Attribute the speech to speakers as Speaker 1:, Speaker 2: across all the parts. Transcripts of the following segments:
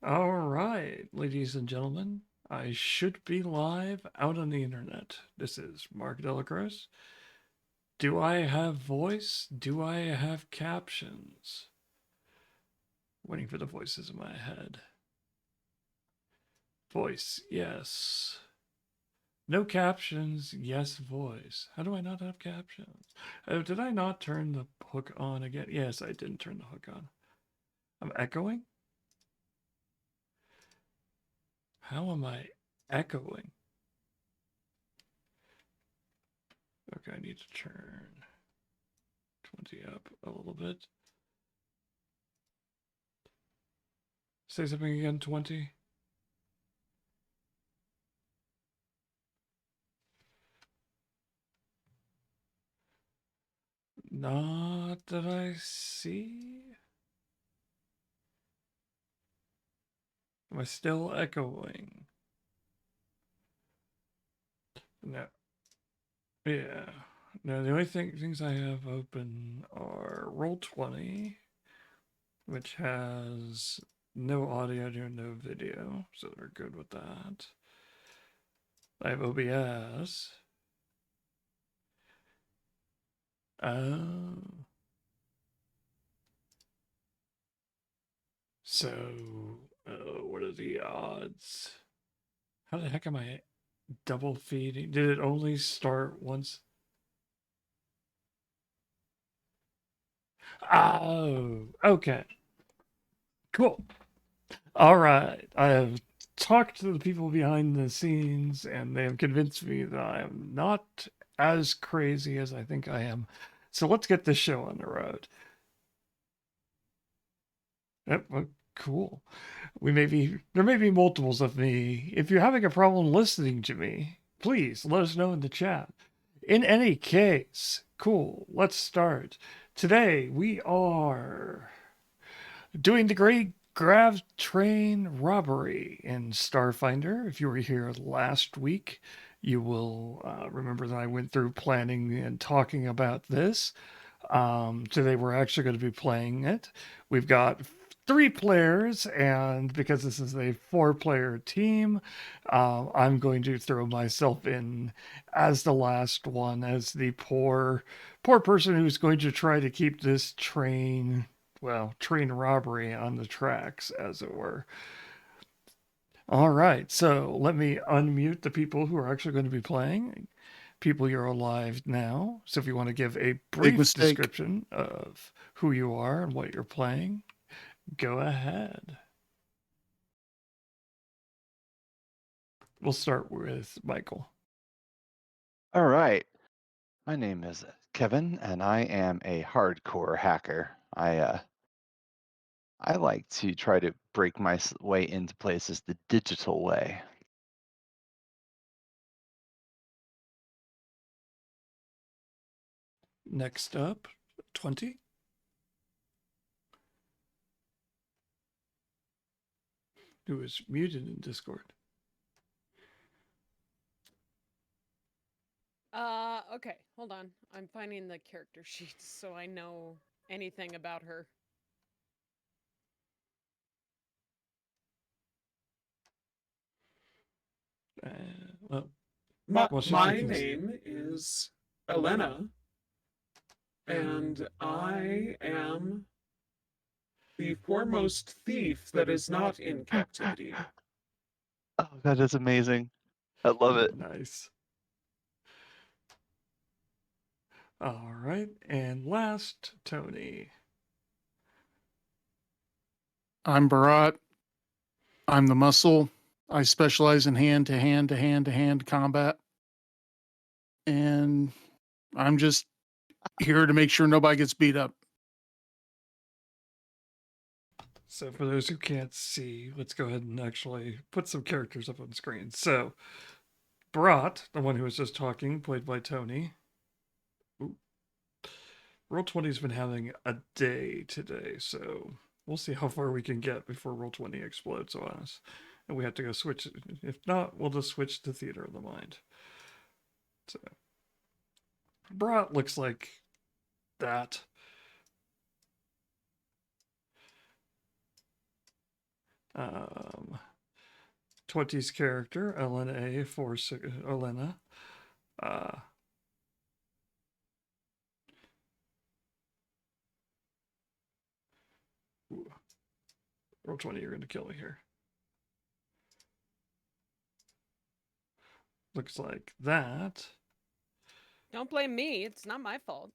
Speaker 1: All right, ladies and gentlemen, I should be live out on the internet. This is Mark Della-Croce. Do I have voice? Do I have captions? Waiting for the voices in my head. Voice, yes. No captions, yes, voice. How do I not have captions? Oh, did I not turn the hook on again? Yes, I didn't turn the hook on. I'm echoing? How am I echoing? Okay, I need to turn 20 up a little bit. Say something again, 20. Not that I see. Am I still echoing? No. Yeah. No, the only things I have open are Roll20, which has no audio, no video, so they're good with that. I have OBS. Oh. So, what are the odds? How the heck am I double feeding? Did it only start once? Oh, okay. Cool. All right. I have talked to the people behind the scenes, and they have convinced me that I am not as crazy as I think I am. So let's get this show on the road. Yep, well, cool. There may be multiples of me. If you're having a problem listening to me, please let us know in the chat. In any case, cool. Let's start. Today we are doing the Great Grav Train Robbery in Starfinder. If you were here last week, you will remember that I went through planning and talking about this. Today we're actually going to be playing it. We've got 3 players, and because this is a 4-player team, I'm going to throw myself in as the last one, as the poor person who's going to try to keep this train robbery on the tracks, as it were. All right, so let me unmute the people who are actually going to be playing. People, you're alive now. So if you want to give a
Speaker 2: Big
Speaker 1: brief
Speaker 2: mistake.
Speaker 1: description of who you are and what you're playing, go ahead. We'll start with Michael.
Speaker 2: All right. My name is Kevin, and I am a hardcore hacker. I like to try to break my way into places the digital way.
Speaker 1: Next up, 20. Who is muted in Discord.
Speaker 3: Okay, hold on. I'm finding the character sheets so I know anything about her.
Speaker 1: Well,
Speaker 4: My name is Elena, and I am the foremost thief that is not in captivity.
Speaker 2: Oh, that is amazing. I love it.
Speaker 1: Nice. All right, and last, Tony.
Speaker 5: I'm Barat. I'm the muscle. I specialize in hand to hand to hand to hand combat. And I'm just here to make sure nobody gets beat up.
Speaker 1: So for those who can't see, let's go ahead and actually put some characters up on the screen. So Brat, the one who was just talking, played by Tony. Ooh. Roll20's been having a day today, so we'll see how far we can get before Roll20 explodes on us. And we have to go switch. If not, we'll just switch to Theater of the Mind. So Brat looks like that. 20's character, Elena for Elena. Roll 20, you're going to kill me here. Looks like that.
Speaker 3: Don't blame me. It's not my fault.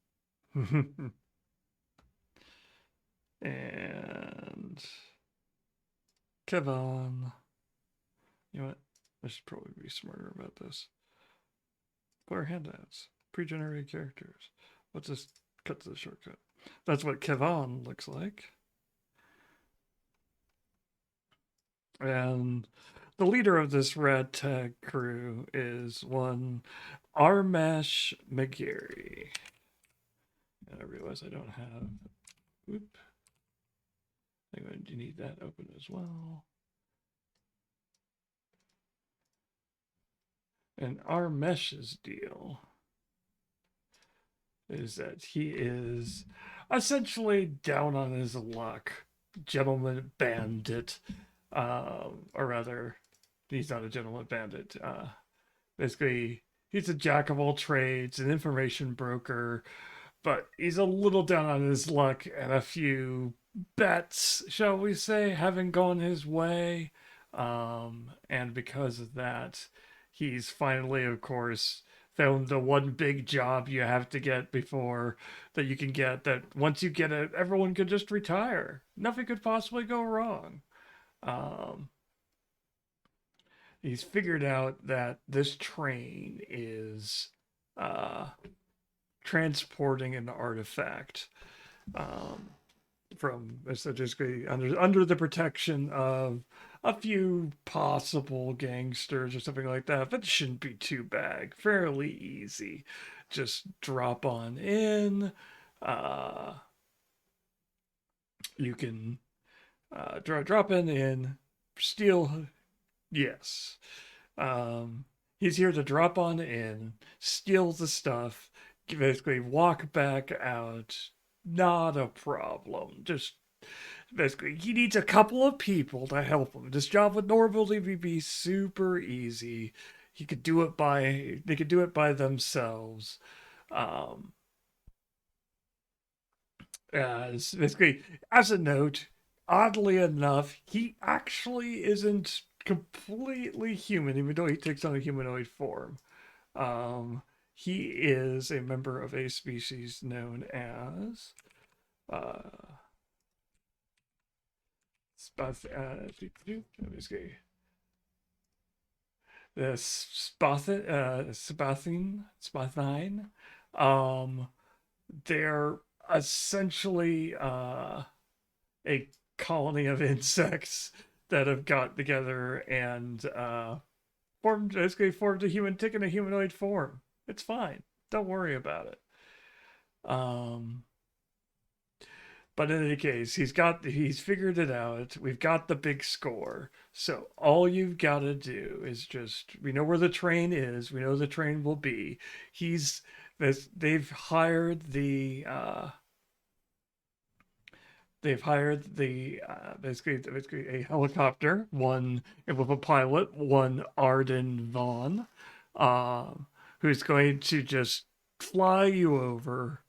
Speaker 1: And Kevin. You know what? I should probably be smarter about this. Player handouts. Pre-generated characters. Let's just cut to the shortcut. That's what Kevin looks like. And the leader of this ragtag crew is one Armesh McGarry. And I realize I don't have. Whoop. I'm going to need that open as well. And Armesh's deal is that he is essentially down on his luck, gentleman bandit, or rather, he's not a gentleman bandit. Basically, he's a jack of all trades, an information broker, but he's a little down on his luck, and a few bets, shall we say, haven't gone his way. And because of that, he's finally, of course, found the one big job you have to get before that you can get, that once you get it, everyone could just retire. Nothing could possibly go wrong. He's figured out that this train is transporting an artifact from essentially under the protection of a few possible gangsters or something like that, but it shouldn't be too bad. Fairly easy. Just drop on in. You can drop in, steal. Yes. He's here to drop on in, steal the stuff, basically walk back out. Not a problem. Just basically, he needs a couple of people to help him. This job would normally be super easy. They could do it by themselves. Basically, as a note, oddly enough, he actually isn't completely human, even though he takes on a humanoid form. He is a member of a species known as the Spathine. They're essentially a colony of insects that have got together and formed a human, taken a humanoid form. It's fine. Don't worry about it. But in any case, he's figured it out. We've got the big score. So all you've got to do is we know where the train is. We know the train will be. They've hired the basically a helicopter, one with a pilot, one Arden Vaughn, who's going to just fly you over.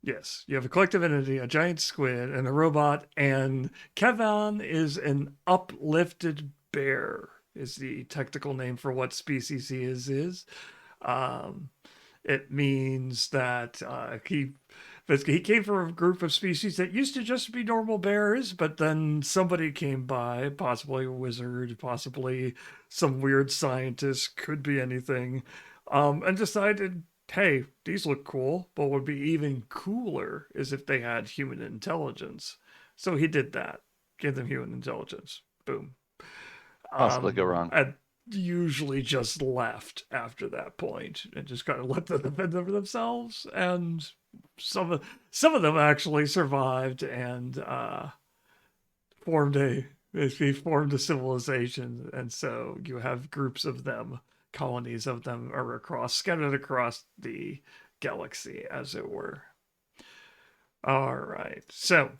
Speaker 1: Yes, you have a collective entity, a giant squid, and a robot, and Kevin is an uplifted bear, is the technical name for what species he is. It means that he came from a group of species that used to just be normal bears, but then somebody came by, possibly a wizard, possibly some weird scientist, could be anything, and decided, hey, these look cool, but what would be even cooler is if they had human intelligence. So he did that. Gave them human intelligence. Boom.
Speaker 2: Possibly go wrong.
Speaker 1: And usually just left after that point and just kind of let them defend for themselves. And some of them actually survived and formed a civilization. And so you have groups of them. Colonies of them are scattered across the galaxy, as it were. All right. So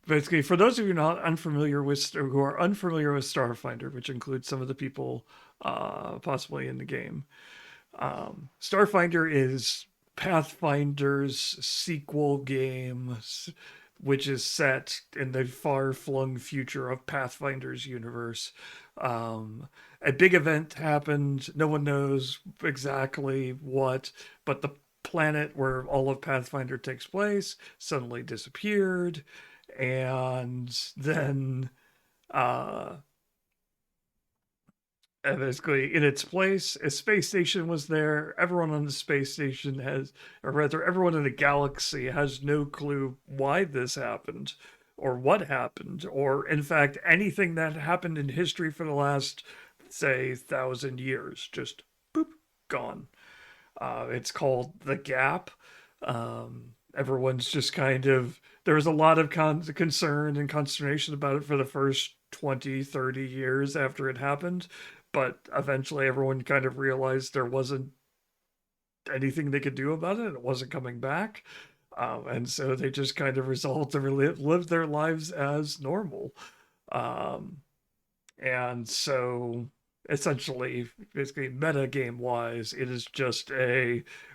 Speaker 1: basically, for those of you not unfamiliar with or who are unfamiliar with Starfinder, which includes some of the people possibly in the game, Starfinder is Pathfinder's sequel game, which is set in the far-flung future of Pathfinder's universe. A big event happened. No one knows exactly what, but the planet where all of Pathfinder takes place suddenly disappeared, and then and basically, in its place, a space station was there. Everyone on the space station has, or rather, everyone in the galaxy has no clue why this happened, or what happened, or in fact, anything that happened in history for the last, say, 1,000 years. Just boop, gone. It's called The Gap. Everyone's just kind of, there was a lot of concern and consternation about it for the first 20, 30 years after it happened. But eventually everyone kind of realized there wasn't anything they could do about it. It wasn't coming back. And so they just kind of resolved to live their lives as normal. Um, and so essentially, basically meta game wise, it is just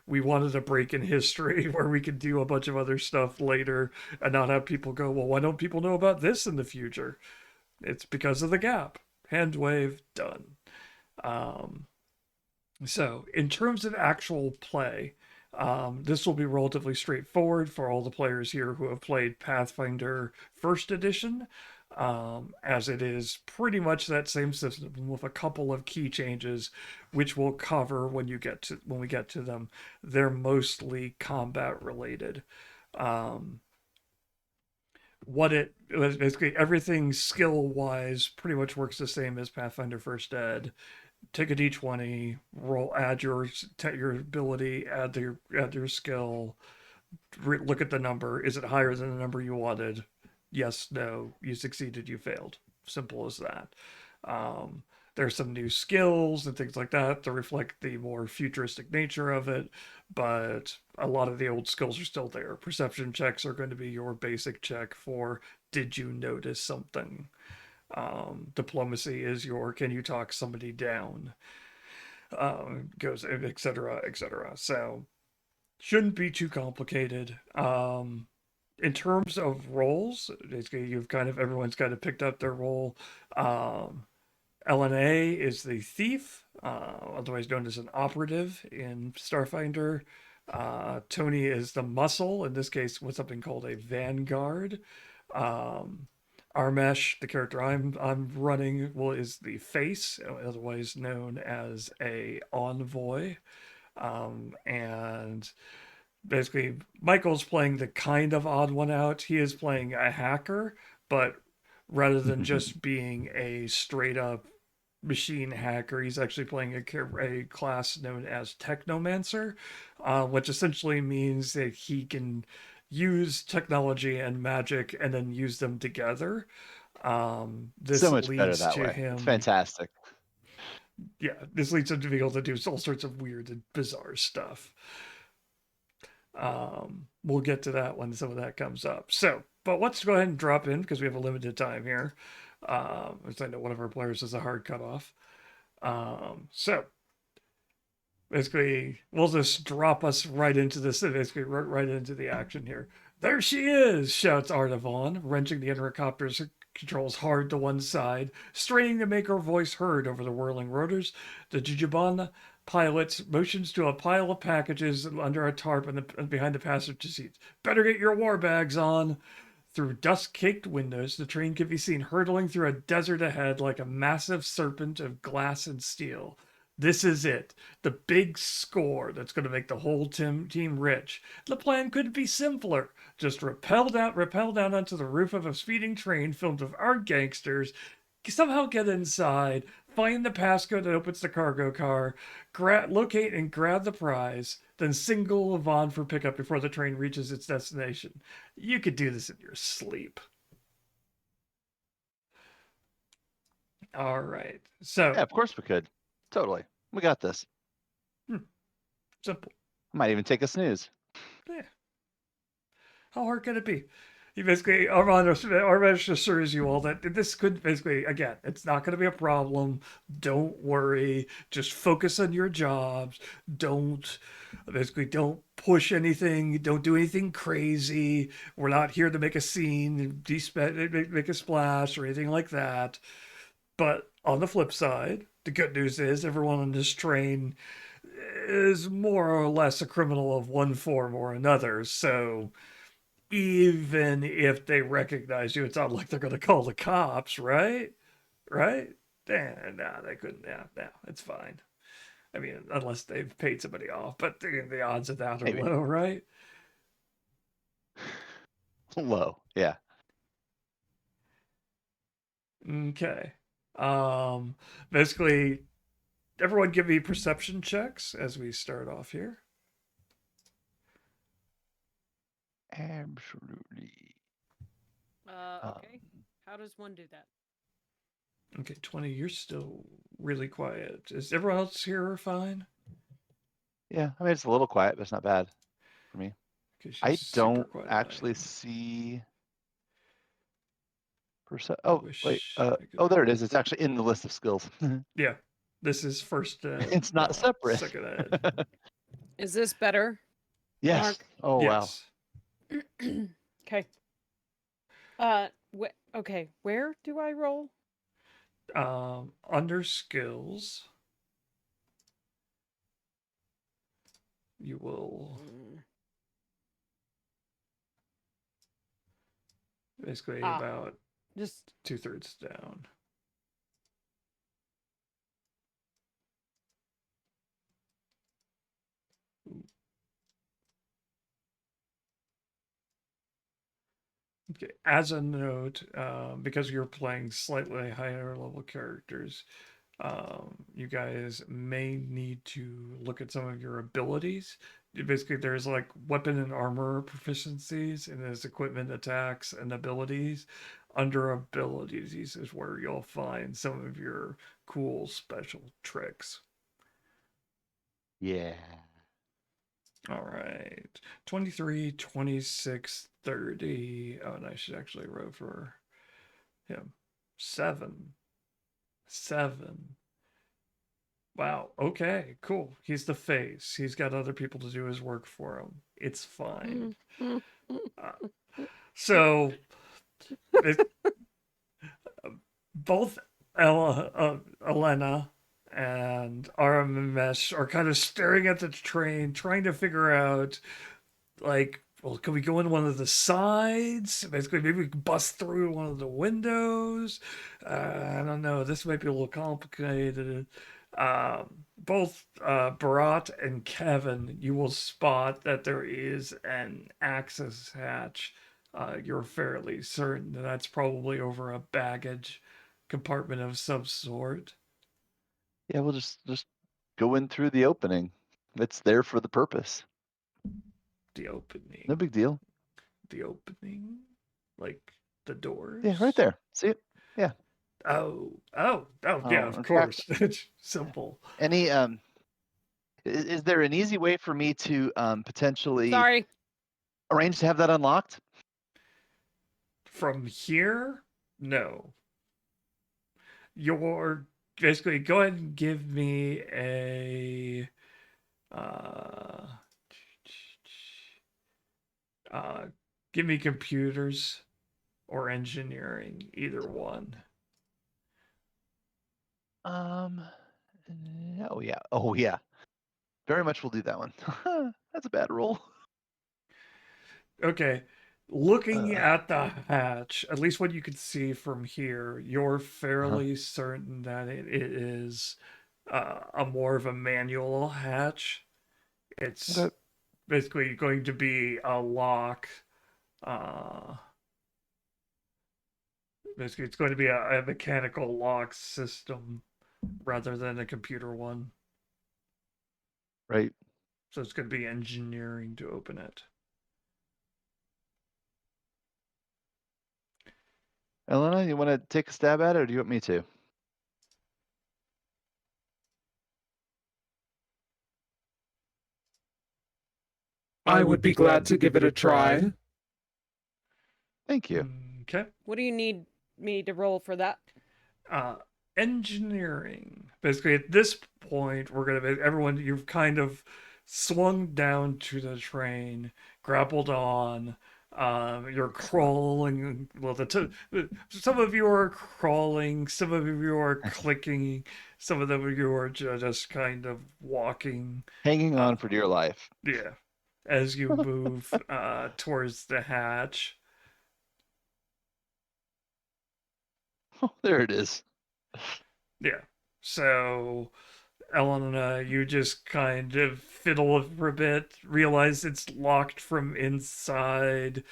Speaker 1: we wanted a break in history where we could do a bunch of other stuff later and not have people go, well, why don't people know about this in the future? It's because of the gap. Hand wave, done. So in terms of actual play, this will be relatively straightforward for all the players here who have played Pathfinder First Edition, as it is pretty much that same system with a couple of key changes, which we'll cover when we get to them. They're mostly combat related. Basically everything skill wise pretty much works the same as Pathfinder First Ed. Take a d20, roll, add your ability, add your skill, look at the number. Is it higher than the number you wanted? Yes, no. You succeeded, you failed. Simple as that. There's some new skills and things like that to reflect the more futuristic nature of it, but a lot of the old skills are still there. Perception checks are going to be your basic check for did you notice something? Diplomacy is your can you talk somebody down? Goes et cetera, et cetera. So shouldn't be too complicated. In terms of roles, you've kind of everyone's kind of picked up their role. LNA is the thief, otherwise known as an operative in Starfinder. Tony is the muscle, in this case with something called a vanguard. Armesh, the character I'm running, is the face, otherwise known as a envoy. And basically, Michael's playing the kind of odd one out. He is playing a hacker, but rather than just being a straight up machine hacker, he's actually playing a class known as Technomancer, which essentially means that he can use technology and magic and then use them together. This
Speaker 2: So much better
Speaker 1: leads
Speaker 2: that
Speaker 1: to
Speaker 2: way.
Speaker 1: him.
Speaker 2: It's fantastic.
Speaker 1: Yeah, this leads him to be able to do all sorts of weird and bizarre stuff. We'll get to that when some of that comes up. So, but let's go ahead and drop in because we have a limited time here. As I know one of our players has a hard cutoff. So basically, we'll just drop us right into this, basically right into the action here. There she is, shouts Artavan, wrenching the intercopter's controls hard to one side, straining to make her voice heard over the whirling rotors. The Jujubana pilot motions to a pile of packages under a tarp behind the passenger seats. Better get your war bags on. Through dust-caked windows, the train can be seen hurtling through a desert ahead like a massive serpent of glass and steel. This is it. The big score that's going to make the whole team rich. The plan couldn't be simpler. Just rappel down onto the roof of a speeding train filled with armed gangsters, somehow get inside, find the passcode that opens the cargo car, locate and grab the prize, then single Yvonne for pickup before the train reaches its destination. You could do this in your sleep. All right. So,
Speaker 2: Yeah, of course we could. Totally. We got this.
Speaker 1: simple.
Speaker 2: Might even take a snooze.
Speaker 1: Yeah. How hard could it be? He basically, Armand assures you all that this could basically, again, it's not going to be a problem. Don't worry. Just focus on your jobs. Don't, basically, don't push anything. Don't do anything crazy. We're not here to make a scene, make a splash, or anything like that. But on the flip side, the good news is everyone on this train is more or less a criminal of one form or another. So even if they recognize you, it's not like they're going to call the cops, right? Right? No, they couldn't. Yeah, no, it's fine. I mean, unless they've paid somebody off, but the odds of that are
Speaker 2: Maybe.
Speaker 1: low, right?
Speaker 2: Low. Yeah.
Speaker 1: Okay. Basically, everyone give me perception checks as we start off here.
Speaker 2: Absolutely.
Speaker 3: Okay. How does one do that?
Speaker 1: Okay, 20, you're still really quiet. Is everyone else here fine?
Speaker 2: Yeah, I mean, it's a little quiet, but it's not bad for me.
Speaker 1: Okay, she's
Speaker 2: I
Speaker 1: super
Speaker 2: don't
Speaker 1: quiet on my
Speaker 2: actually
Speaker 1: end.
Speaker 2: see.
Speaker 1: I
Speaker 2: Oh, wait.
Speaker 1: wish I could.
Speaker 2: Oh, there it is. It's actually in the list of skills.
Speaker 1: Yeah, this is first ed,
Speaker 2: It's not separate.
Speaker 1: second ed.
Speaker 3: Is this better?
Speaker 2: Yes.
Speaker 3: Mark?
Speaker 2: Oh, wow.
Speaker 1: Yes.
Speaker 3: Okay. Okay. Where do I roll?
Speaker 1: Under skills, you will basically about
Speaker 3: Just
Speaker 1: 2/3 down. Okay. As a note, because you're playing slightly higher level characters, you guys may need to look at some of your abilities. Basically, there's like weapon and armor proficiencies, and there's equipment, attacks, and abilities. Under abilities is where you'll find some of your cool special tricks.
Speaker 2: Yeah.
Speaker 1: All right. 23, 26, 30. Oh, and I should actually roll for him. 7. 7. Wow. Okay, cool. He's the face. He's got other people to do his work for him. It's fine. So, it, both Elena and Aramesh are kind of staring at the train, trying to figure out, like, well, can we go in one of the sides? Basically, maybe we can bust through one of the windows. I don't know. This might be a little complicated. Both Barat and Kevin, you will spot that there is an access hatch. You're fairly certain that that's probably over a baggage compartment of some sort.
Speaker 2: Yeah, we'll just go in through the opening. It's there for the purpose.
Speaker 1: The
Speaker 2: No
Speaker 1: opening.
Speaker 2: big deal.
Speaker 1: The opening? Like the doors?
Speaker 2: Yeah, right there. See it? Yeah.
Speaker 1: Oh, yeah,
Speaker 2: Oh,
Speaker 1: of
Speaker 2: in
Speaker 1: course.
Speaker 2: fact,
Speaker 1: It's simple.
Speaker 2: any is there an easy way for me to potentially
Speaker 3: sorry.
Speaker 2: arrange to have that unlocked?
Speaker 1: From here, no. You're basically go ahead and give me a uh uh give me computers or engineering, either one.
Speaker 2: Oh yeah. Oh yeah. Very much will do that one. That's a bad roll.
Speaker 1: Okay. Looking
Speaker 2: Uh,
Speaker 1: at the hatch, at least what you can see from here, you're
Speaker 2: uh-huh.
Speaker 1: fairly certain that it is a more of a manual hatch. It's
Speaker 2: Okay.
Speaker 1: basically going to be a lock. Uh, Basically, it's going to be a mechanical lock system rather than a computer one.
Speaker 2: Right.
Speaker 1: So it's going to be engineering to open it.
Speaker 2: Elena, you want to take a stab at it, or do you want me to?
Speaker 4: I would be glad to give it a try.
Speaker 2: Thank you.
Speaker 1: Okay.
Speaker 3: What do you need me to roll for that?
Speaker 1: Engineering. Basically, at this point, we're gonna be everyone. You've kind of swung down to the train, grappled on. You're crawling. Well, some of you are crawling. Some of you are clicking. Some of them you are just kind of walking.
Speaker 2: Hanging on for dear life.
Speaker 1: Yeah, as you move towards the hatch.
Speaker 2: Oh, there it is.
Speaker 1: Yeah. So, Elena, you just kind of fiddle for a bit, realize it's locked from inside.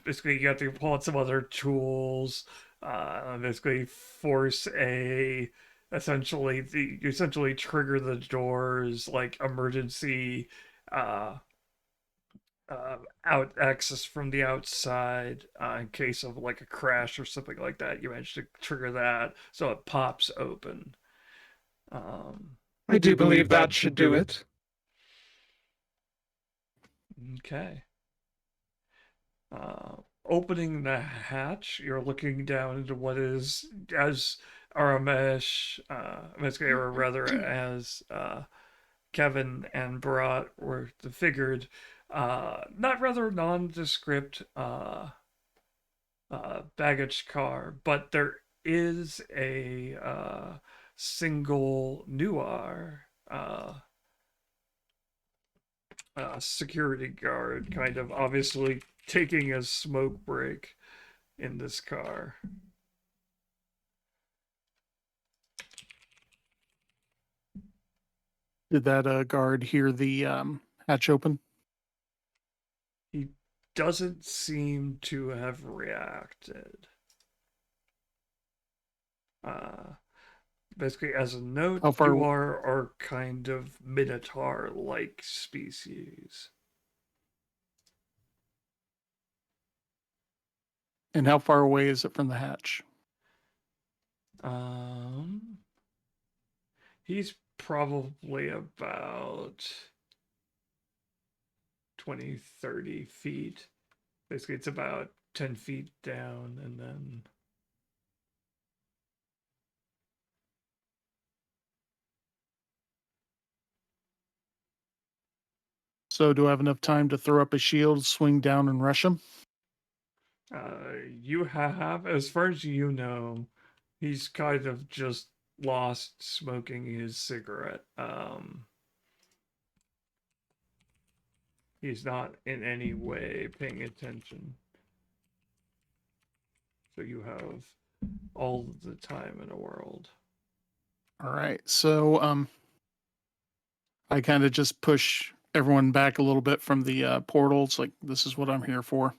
Speaker 1: Basically, you have to pull out some other tools. Basically, force a. Essentially, you essentially trigger the doors like emergency uh, out access from the outside in case of like a crash or something like that. You manage to trigger that, so it pops open.
Speaker 4: I do believe that should do it.
Speaker 1: Okay. Opening the hatch, you're looking down into what is, as Aramesh, or rather as Kevin and Barat were figured, not rather nondescript baggage car, but there is a single noir security guard, kind of obviously taking a smoke break in this car.
Speaker 5: Did that guard hear the hatch open?
Speaker 1: He doesn't seem to have reacted. Basically, as a note,
Speaker 5: How far-
Speaker 1: you are kind of minotaur-like species.
Speaker 5: And how far away is it from the hatch?
Speaker 1: He's probably about 20, 30 feet. Basically, it's about 10 feet down, and then...
Speaker 5: So do I have enough time to throw up a shield, swing down, and rush him?
Speaker 1: You have, as far as you know, he's kind of just lost smoking his cigarette. He's not in any way paying attention. So you have all the time in the world.
Speaker 5: All right. So I kind of just push everyone back a little bit from the portals. Like, this is what I'm here for.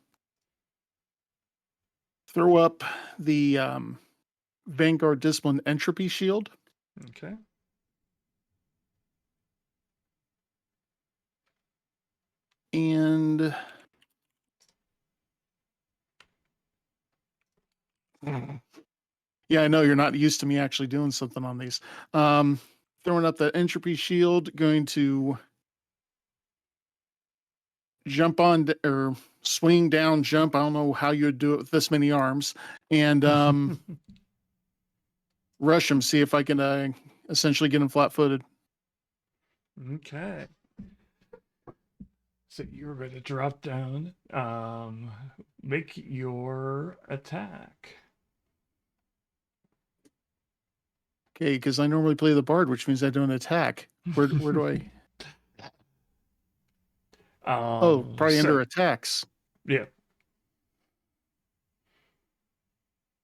Speaker 5: Throw up the Vanguard Discipline Entropy Shield.
Speaker 1: Okay.
Speaker 5: And yeah, I know you're not used to me actually doing something on these. Throwing up the Entropy Shield, going to jump on or swing down, jump. I don't know how you'd do it with this many arms, and rush him. See if I can essentially get him flat-footed.
Speaker 1: Okay. So you're going to drop down. Make your attack.
Speaker 5: Okay, because I normally play the bard, which means I don't attack. Where do I? Oh, probably under attacks.
Speaker 1: Yeah.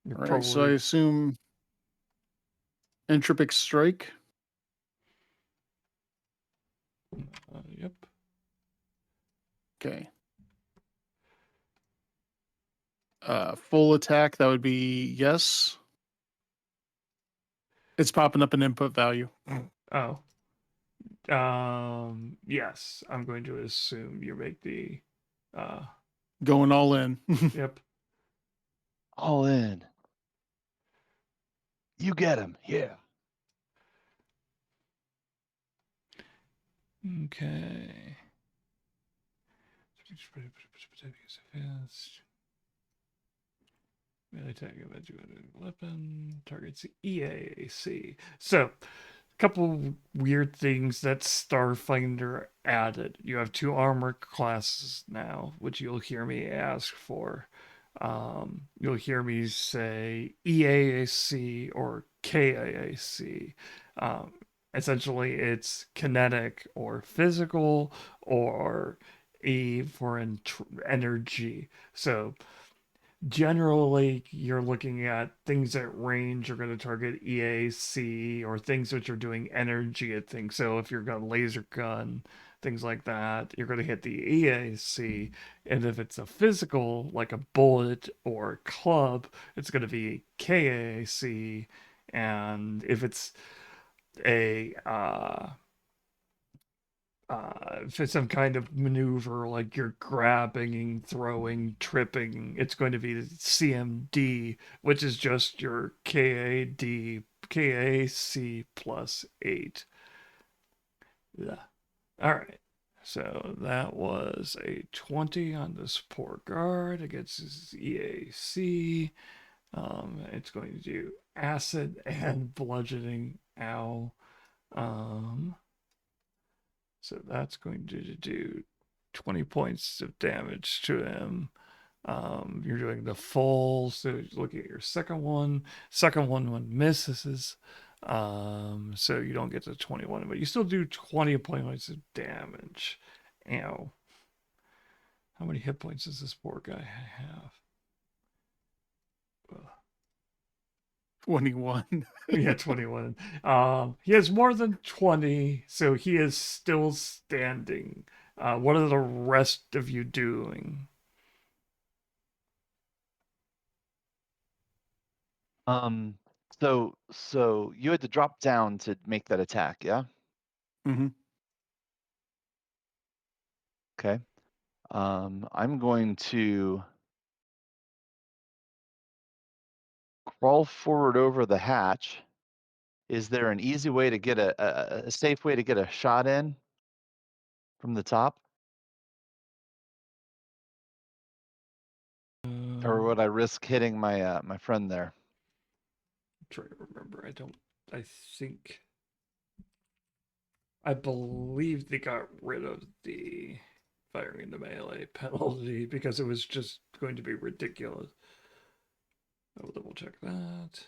Speaker 5: All right, so I assume Entropic Strike.
Speaker 1: Yep.
Speaker 5: Okay. Full attack, that would be yes. It's popping up an input value.
Speaker 1: Oh. Yes, I'm going to assume you make the
Speaker 5: Going all in.
Speaker 1: yep.
Speaker 2: All in. You get him. Yeah.
Speaker 1: Okay. melee attack of a weapon targets EAC. So, couple weird things that Starfinder added. You have 2 armor classes now, which you'll hear me ask for. You'll hear me say EAC or KAC. Essentially, it's kinetic or physical, or E for energy. So generally, you're looking at things at range are going to target EAC, or things which are doing energy at things. So if you've got a laser gun, things like that, you're going to hit the EAC. And if it's a physical, like a bullet or a club, it's going to be KAC. And if it's a if it's some kind of maneuver like you're grabbing, throwing, tripping, it's going to be the CMD, which is just your KAC plus 8. Yeah. All right. So that was a 20 on the support guard against his EAC. It's going to do acid and bludgeoning. Ow. So that's going to do 20 points of damage to him. You're doing the full, so look at your second one. Second one misses. So you don't get to 21, but you still do 20 points of damage. Ow. How many hit points does this poor guy have?
Speaker 5: 21.
Speaker 1: Yeah, 21. He has more than 20, so he is still standing. What are the rest of you doing?
Speaker 2: So you had to drop down to make that attack, yeah?
Speaker 5: Hmm.
Speaker 2: Okay. I'm going to crawl forward over the hatch. Is there an easy way to get a safe way to get a shot in from the top? Or would I risk hitting my my friend there?
Speaker 1: I'm trying to remember. I believe they got rid of the firing into melee penalty because it was just going to be ridiculous. I will double check that.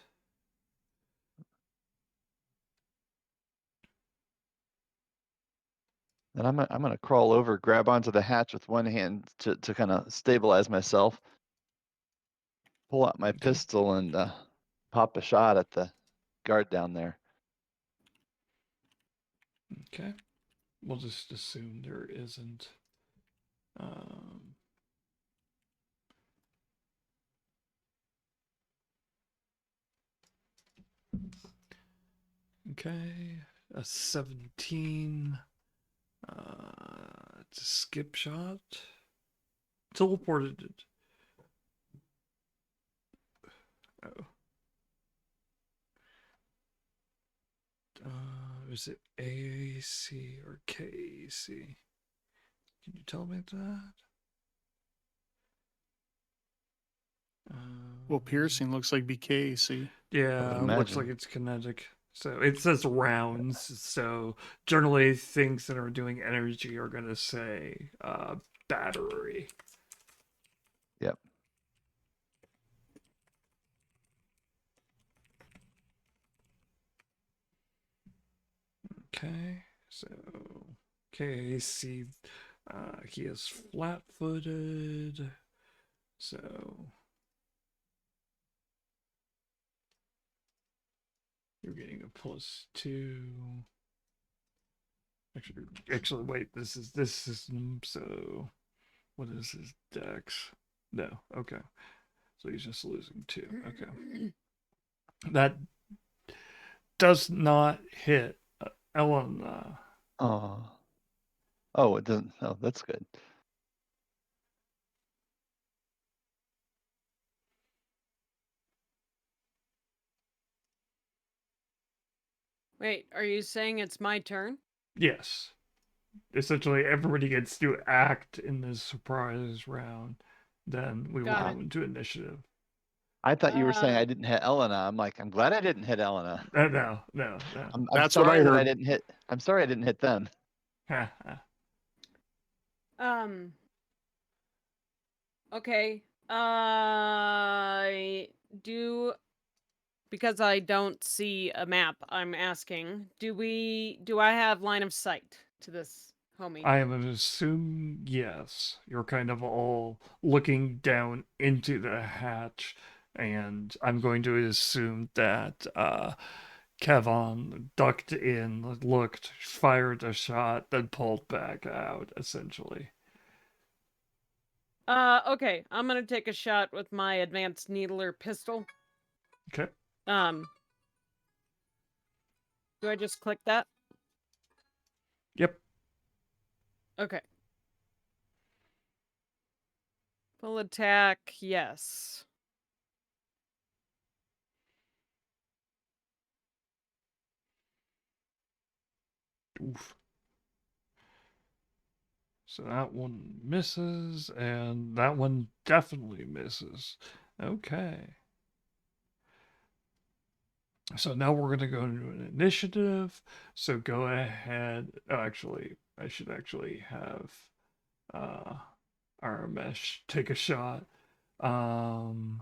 Speaker 2: Then I'm gonna crawl over, grab onto the hatch with one hand to kind of stabilize myself. Pull out my
Speaker 1: Okay.
Speaker 2: pistol and pop a shot at the guard down there.
Speaker 1: Okay. We'll just assume there isn't. Okay. A 17. It's a skip shot. Teleported it. Oh. Is it AAC or KAC? Can you tell me that?
Speaker 5: Well, piercing looks like BKAC.
Speaker 1: Yeah, it looks like
Speaker 2: imagine.
Speaker 1: it's kinetic. So it says rounds. So generally, things that are doing energy are going to say battery.
Speaker 2: Yep.
Speaker 1: Okay, so KAC, he is flat-footed. So you're getting a +2. Actually, wait. This is this system. So, what is his dex? No. Okay. So he's just losing 2. Okay. That does not hit Ellen.
Speaker 2: Oh. Oh, it doesn't. Oh, that's good.
Speaker 3: Wait, are you saying it's my turn?
Speaker 1: Yes. Essentially, everybody gets to act in this surprise round. Then we will
Speaker 3: Got
Speaker 1: go
Speaker 3: it.
Speaker 1: into initiative.
Speaker 2: I thought you were saying
Speaker 3: Uh,
Speaker 2: I didn't hit Elena. I'm like, I'm glad I didn't hit Elena.
Speaker 1: No.
Speaker 2: I'm
Speaker 5: That's what I
Speaker 2: sorry that I
Speaker 5: heard.
Speaker 2: didn't hit. I'm sorry I didn't hit them.
Speaker 3: um. Okay. I do, because I don't see a map. I'm asking. Do I have line of sight to this homie?
Speaker 1: I am assume yes. You're kind of all looking down into the hatch, and I'm going to assume that Kevon ducked in, looked, fired a shot, then pulled back out, essentially.
Speaker 3: Okay. I'm gonna take a shot with my advanced needler pistol.
Speaker 1: Okay.
Speaker 3: Do I just click that?
Speaker 1: Yep.
Speaker 3: Okay. Full attack, yes.
Speaker 1: Oof. So that one misses, and that one definitely misses. Okay. So now we're going to go into an initiative. So go ahead. Oh, actually, I should actually have uh, Aramesh take a shot. The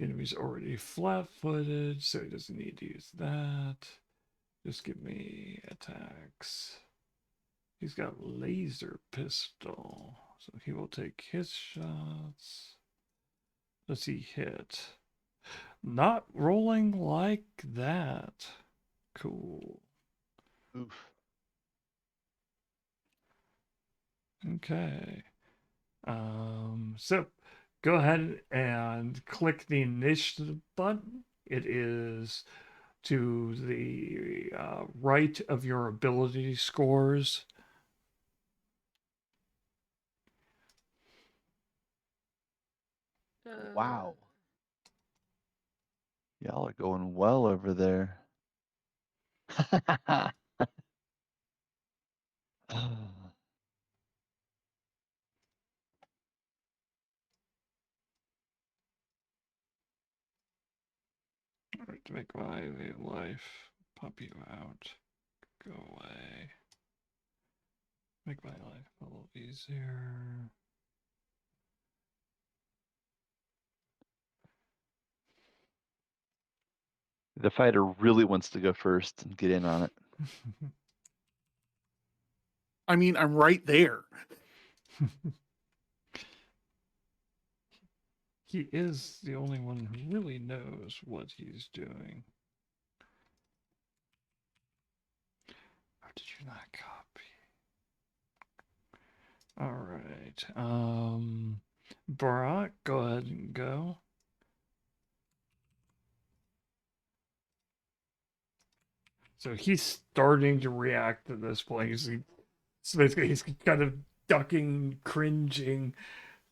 Speaker 1: enemy's already flat-footed, so he doesn't need to use that. Just give me attacks. He's got laser pistol, so he will take his shots. Does he hit? Not rolling like that. Cool.
Speaker 2: Oof.
Speaker 1: Okay. So go ahead and click the initiative button. It is to the right of your ability scores.
Speaker 2: Wow. Y'all are going well over there.
Speaker 1: All right, to make my life pop you out. Go away. Make my life a little easier.
Speaker 2: The fighter really wants to go first and get in on it.
Speaker 5: I mean, I'm right there.
Speaker 1: He is the only one who really knows what he's doing. How did you not copy? All right. Barack, go ahead and go. So he's starting to react to this point. So basically, he's kind of ducking, cringing,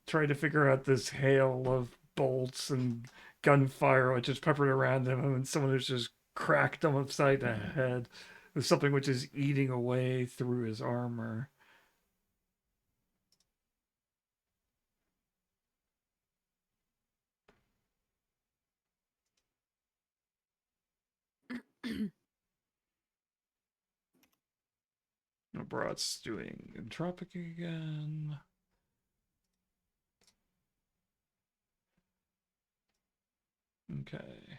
Speaker 1: trying to figure out this hail of bolts and gunfire which is peppered around him, and someone who's just cracked him upside the head with something which is eating away through his armor. Brat's doing entropic again. Okay.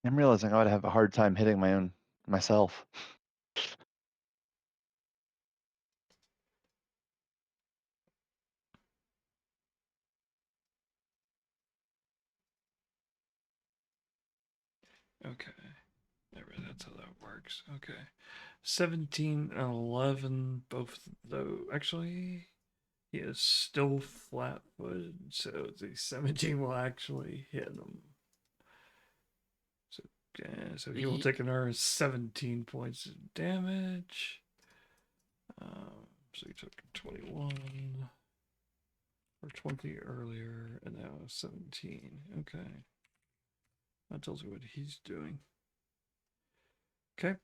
Speaker 2: I'm realizing I would have a hard time hitting myself.
Speaker 1: Okay. That's how that works. Okay. 17 and 11, both though. Actually, he is still flat footed, so the 17 will actually hit him. So, yeah, so he will take another 17 points of damage. So you took 21 or 20 earlier, and now 17. Okay. That tells you what he's doing. Okay.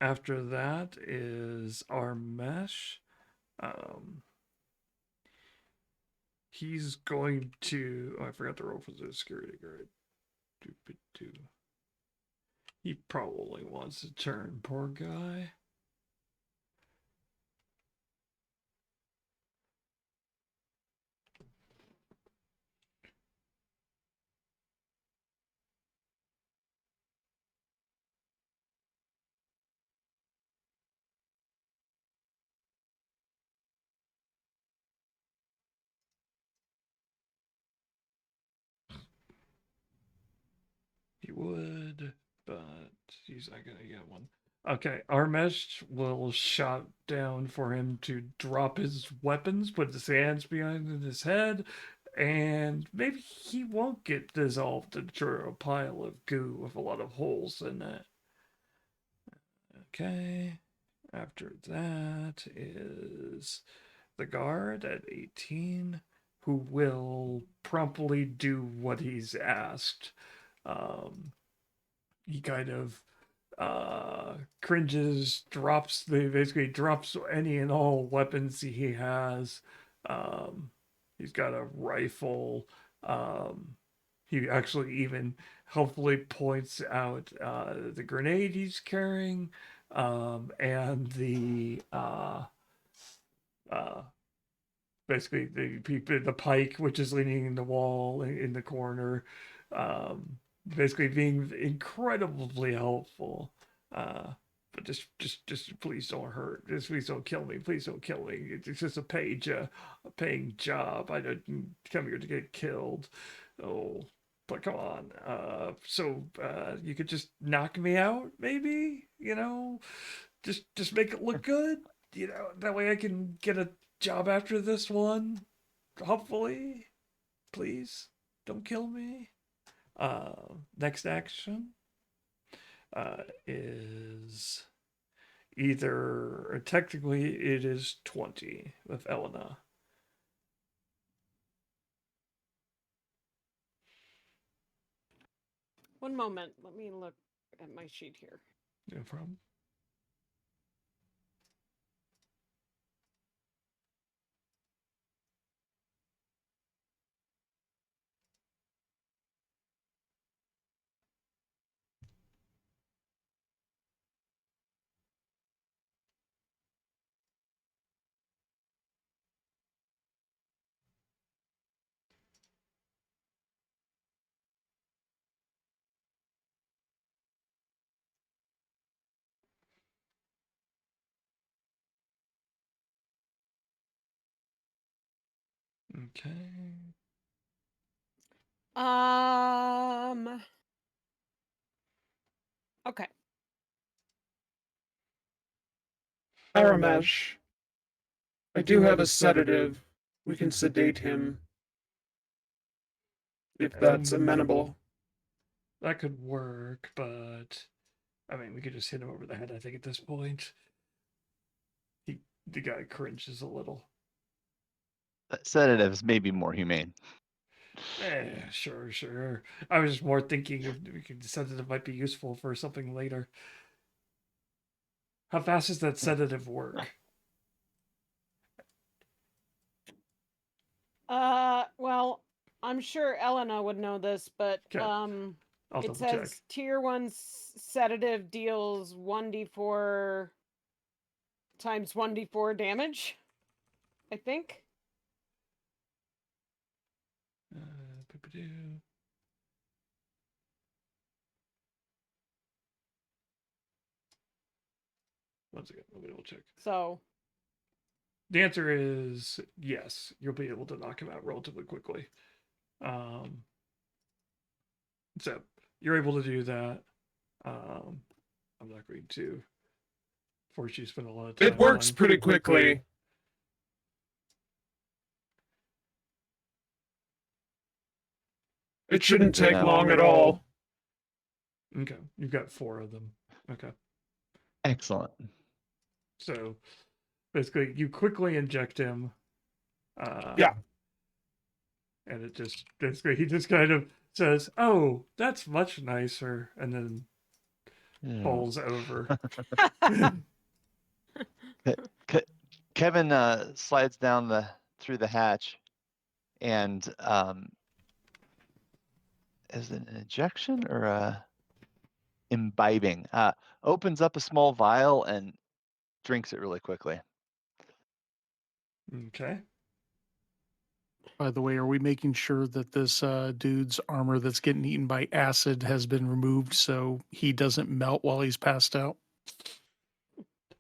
Speaker 1: After that is our mesh. He's going to. Oh, I forgot to roll for the security guard. He probably wants to turn. Poor guy. He would, but he's not gonna get one. Okay, our mesh will shout down for him to drop his weapons, put his hands behind his head, and maybe he won't get dissolved into a pile of goo with a lot of holes in it. Okay, after that is the guard at 18, who will promptly do what he's asked. He kind of cringes, basically drops any and all weapons he has. He's got a rifle. He actually even helpfully points out the grenade he's carrying, and the basically the pike, which is leaning in the wall in the corner, basically being incredibly helpful. But just please don't hurt. Just please don't kill me. Please don't kill me. It's just a paying job. I didn't come here to get killed. Oh, but come on. So you could just knock me out, maybe. Just make it look good. That way I can get a job after this one. Hopefully, please don't kill me. Next action is either technically it is 20 with Elena.
Speaker 3: One moment. Let me look at my sheet here.
Speaker 1: No problem. Okay.
Speaker 3: Okay.
Speaker 4: Aramesh, I do have a sedative. We can sedate him. If that's amenable.
Speaker 1: That could work, but I mean, we could just hit him over the head, I think, at this point. The guy cringes a little.
Speaker 2: Sedatives may be more humane.
Speaker 1: Sure. I was just more thinking if we could sedative might be useful for something later. How fast does that sedative work?
Speaker 3: Well, I'm sure Elena would know this, but
Speaker 1: Okay. I'll
Speaker 3: it
Speaker 1: double
Speaker 3: says
Speaker 1: check.
Speaker 3: tier 1 sedative deals 1d4 times 1d4 damage, I think.
Speaker 1: Boop-a-doo. One second, let me double check.
Speaker 3: So
Speaker 1: The answer is yes. You'll be able to knock him out relatively quickly. So you're able to do that. I'm not going to force you to spend a lot of time.
Speaker 4: It works pretty quickly. It shouldn't take long at all.
Speaker 1: Okay, you've got 4 of them. Okay,
Speaker 2: Excellent.
Speaker 1: so basically you quickly inject him.
Speaker 4: Yeah.
Speaker 1: And it just basically he just kind of says, "Oh, that's much nicer," and then
Speaker 2: Ew.
Speaker 1: falls over.
Speaker 2: Kevin slides down through the hatch, and is it an ejection or a imbibing? Opens up a small vial and drinks it really quickly.
Speaker 1: Okay.
Speaker 5: By the way, are we making sure that this dude's armor that's getting eaten by acid has been removed so he doesn't melt while he's passed out?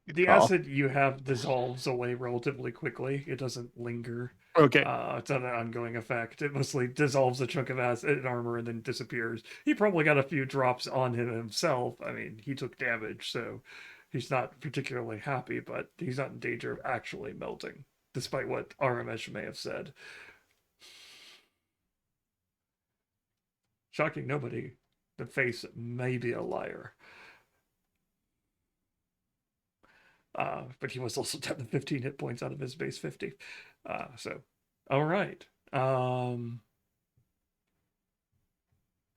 Speaker 2: Good
Speaker 1: The
Speaker 2: call.
Speaker 1: acid you have dissolves away relatively quickly. It doesn't linger.
Speaker 5: Okay.
Speaker 1: It's not an ongoing effect. It mostly dissolves a chunk of acid in armor and then disappears. He probably got a few drops on him himself. I mean, he took damage, so he's not particularly happy, but he's not in danger of actually melting, despite what RMS may have said. Shocking nobody. The face may be a liar. But he was also down to 15 hit points out of his base 50. So, all right.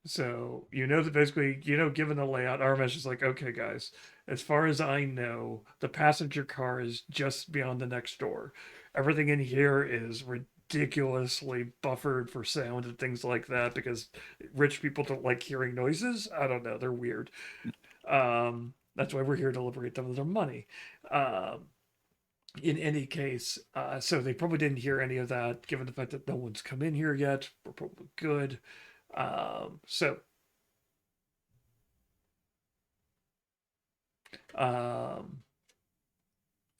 Speaker 1: So, that basically, given the layout, RMS is like, okay, guys, as far as I know, the passenger car is just beyond the next door. Everything in here is ridiculously buffered for sound and things like that because rich people don't like hearing noises. I don't know. They're weird. That's why we're here to liberate them of their money. In any case, so they probably didn't hear any of that, given the fact that no one's come in here yet. We're probably good. So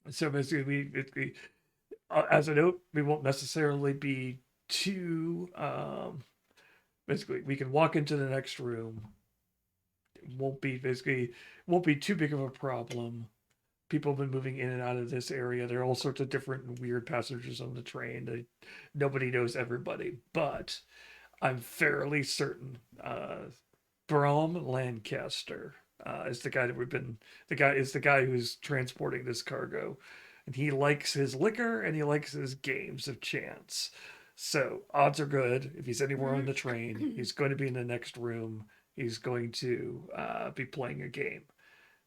Speaker 1: basically, as a note, we won't necessarily be too. Basically, we can walk into the next room. It won't be too big of a problem. People have been moving in and out of this area. There are all sorts of different and weird passengers on the train. Nobody knows everybody, but I'm fairly certain Brom Lancaster is the guy that the guy who's transporting this cargo, and he likes his liquor and he likes his games of chance. So odds are good if he's anywhere on the train, he's going to be in the next room. He's going to be playing a game.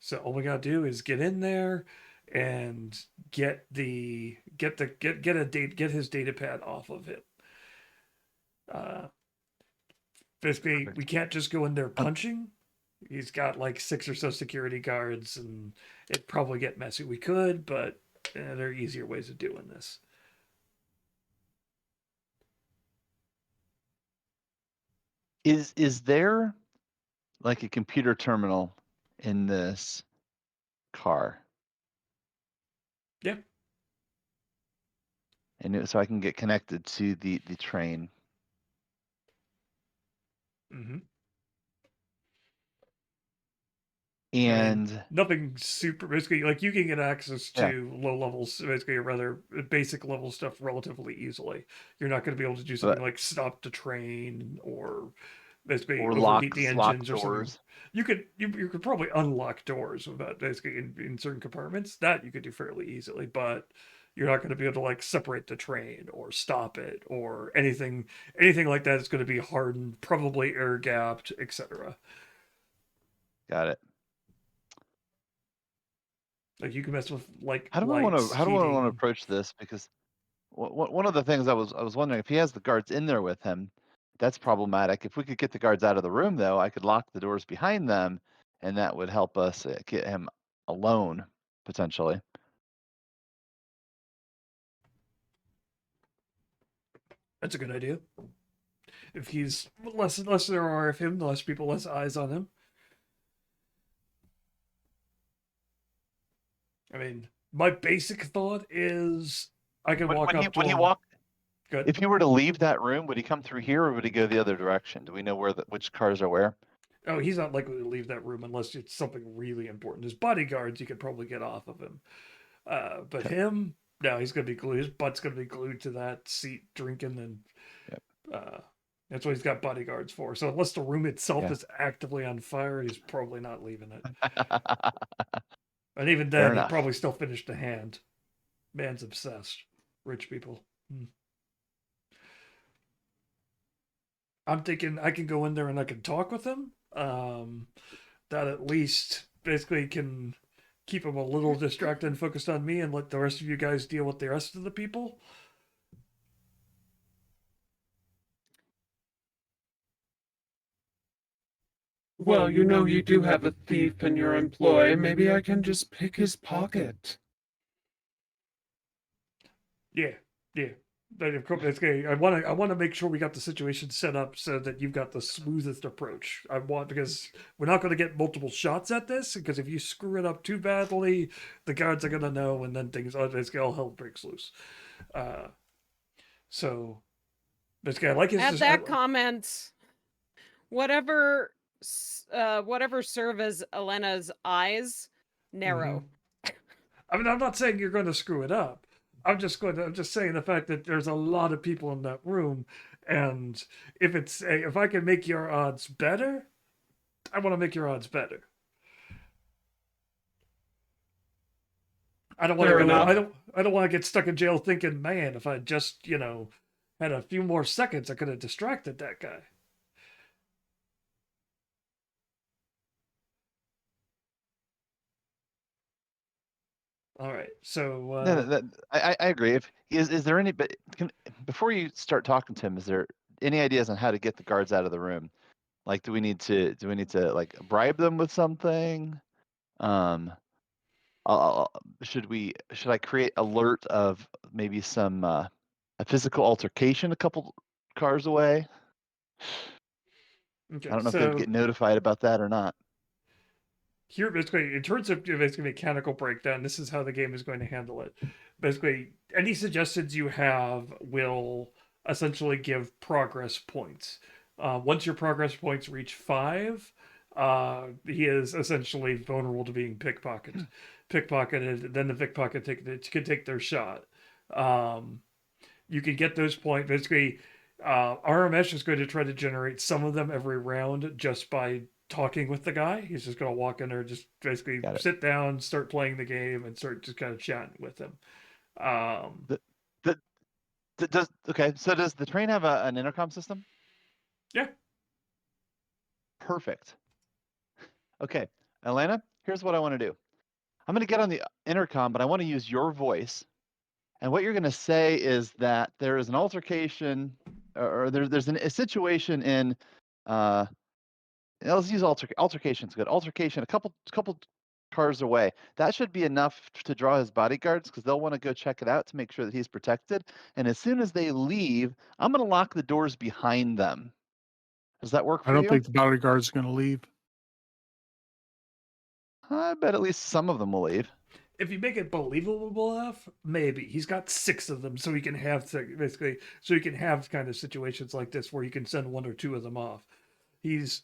Speaker 1: So all we gotta do is get in there and get his data pad off of him. Basically, we can't just go in there punching. He's got like 6 or so security guards, and it'd probably get messy. We could, but there are easier ways of doing this.
Speaker 2: Is there like a computer terminal in this car?
Speaker 1: Yeah.
Speaker 2: And so I can get connected to the train.
Speaker 1: Mm-hmm.
Speaker 2: And
Speaker 1: nothing super. Basically, like you can get access to low levels, basically rather basic level stuff relatively easily. You're not going to be able to do something like stop the train or basically overheat the engines or something.
Speaker 2: Doors.
Speaker 1: You could probably unlock doors without basically in certain compartments. That you could do fairly easily, but you're not going to be able to like separate the train or stop it or anything like that. Is going to be hardened, probably air gapped, etc.
Speaker 2: Got it.
Speaker 1: Like you can mess with like
Speaker 2: how do I want to
Speaker 1: heating.
Speaker 2: approach this? Because one of the things I was wondering, if he has the guards in there with him, that's problematic. If we could get the guards out of the room, though, I could lock the doors behind them, and that would help us get him alone potentially.
Speaker 1: That's a good idea. If he's less there are of him, less people, less eyes on him. I mean, my basic thought is I can walk up to him. Good.
Speaker 2: If he were to leave that room, would he come through here or would he go the other direction? Do we know which cars are where?
Speaker 1: Oh, he's not likely to leave that room unless it's something really important. His bodyguards, you could probably get off of him. But him, no, he's going to be glued. His butt's going to be glued to that seat drinking. And that's what he's got bodyguards for. So unless the room itself is actively on fire, he's probably not leaving it. And even then, he'd probably still finish the hand. Man's obsessed. Rich people. I'm thinking I can go in there and I can talk with him. That at least basically can keep him a little distracted and focused on me and let the rest of you guys deal with the rest of the people.
Speaker 4: Well, you know you do have a thief in your employ. Maybe I can just pick his pocket.
Speaker 1: Yeah, yeah. But of course, basically, I want to make sure we got the situation set up so that you've got the smoothest approach. Because we're not going to get multiple shots at this. Because if you screw it up too badly, the guards are going to know, and then things basically all hell breaks loose. So basically, I like his.
Speaker 3: At that comment, whatever serve as Elena's eyes, narrow.
Speaker 1: I mean, I'm not saying you're going to screw it up. I'm just saying the fact that there's a lot of people in that room, and if I can make your odds better, I want to make your odds better. I don't want to I don't want to get stuck in jail thinking, man, if I just had a few more seconds, I could have distracted that guy. All right, so
Speaker 2: No, I agree. If is there any, but before you start talking to him, is there any ideas on how to get the guards out of the room? Like, do we need to like bribe them with something? Should I create alert of maybe some a physical altercation a couple cars away?
Speaker 1: okay,
Speaker 2: I don't know if they would get notified about that or not.
Speaker 1: Here, basically, in terms of basically mechanical breakdown, this is how the game is going to handle it. Basically, any suggestions you have will essentially give progress points. Once your progress points reach 5, he is essentially vulnerable to being pickpocketed. Then the pickpocket can take their shot. You can get those points. Basically, RMS is going to try to generate some of them every round just by talking with the guy. He's just going to walk in there, just basically sit down, start playing the game, and start just kind of chatting with him.
Speaker 2: So does the train have an intercom system?
Speaker 1: Yeah.
Speaker 2: Perfect. Okay, Elena, here's what I want to do. I'm going to get on the intercom, but I want to use your voice. And what you're going to say is that there is an altercation, or there's a situation in, let's use altercation's good. Altercation, a couple cars away. That should be enough to draw his bodyguards because they'll want to go check it out to make sure that he's protected. And as soon as they leave, I'm going to lock the doors behind them. Does that work for you?
Speaker 5: I don't think the bodyguard's going to leave.
Speaker 2: I bet at least some of them will leave.
Speaker 1: If you make it believable enough, maybe. He's got 6 of them, so he can have kind of situations like this where you can send 1 or 2 of them off. He's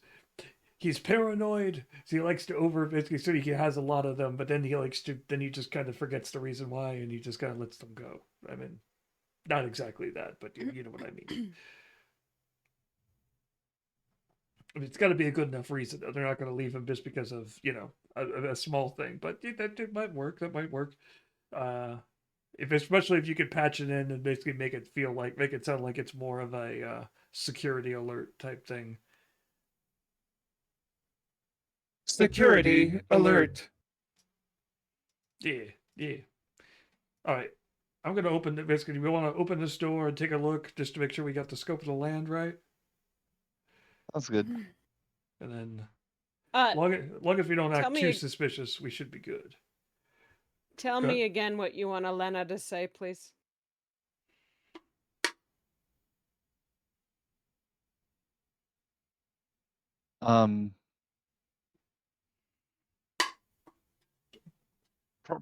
Speaker 1: paranoid, so he likes to basically, so he has a lot of them, but then he just kind of forgets the reason why, and he just kind of lets them go. I mean, not exactly that, but you know what I mean. I mean, it's got to be a good enough reason. They're not going to leave him just because of a small thing. But that might work. That might work. Especially if you could patch it in and basically make it sound like it's more of a security alert type thing.
Speaker 4: Security alert.
Speaker 1: Yeah. All right. I'm going to open it. Basically, we want to open this door and take a look just to make sure we got the scope of the land right.
Speaker 2: That's good.
Speaker 1: And then, long as we don't act too suspicious, we should be good.
Speaker 3: Tell me again what you want Elena to say, please.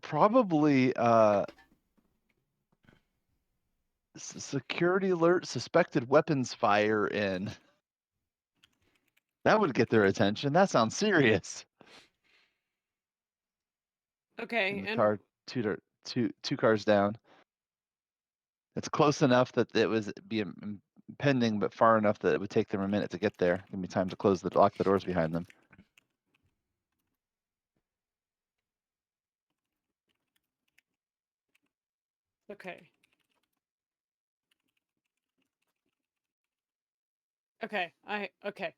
Speaker 2: Probably security alert, suspected weapons fire in. That would get their attention. That sounds serious.
Speaker 3: Okay.
Speaker 2: And the car, two cars down. It's close enough that it was impending, but far enough that it would take them a minute to get there. Give me time to lock the doors behind them.
Speaker 3: Okay. Okay. Okay.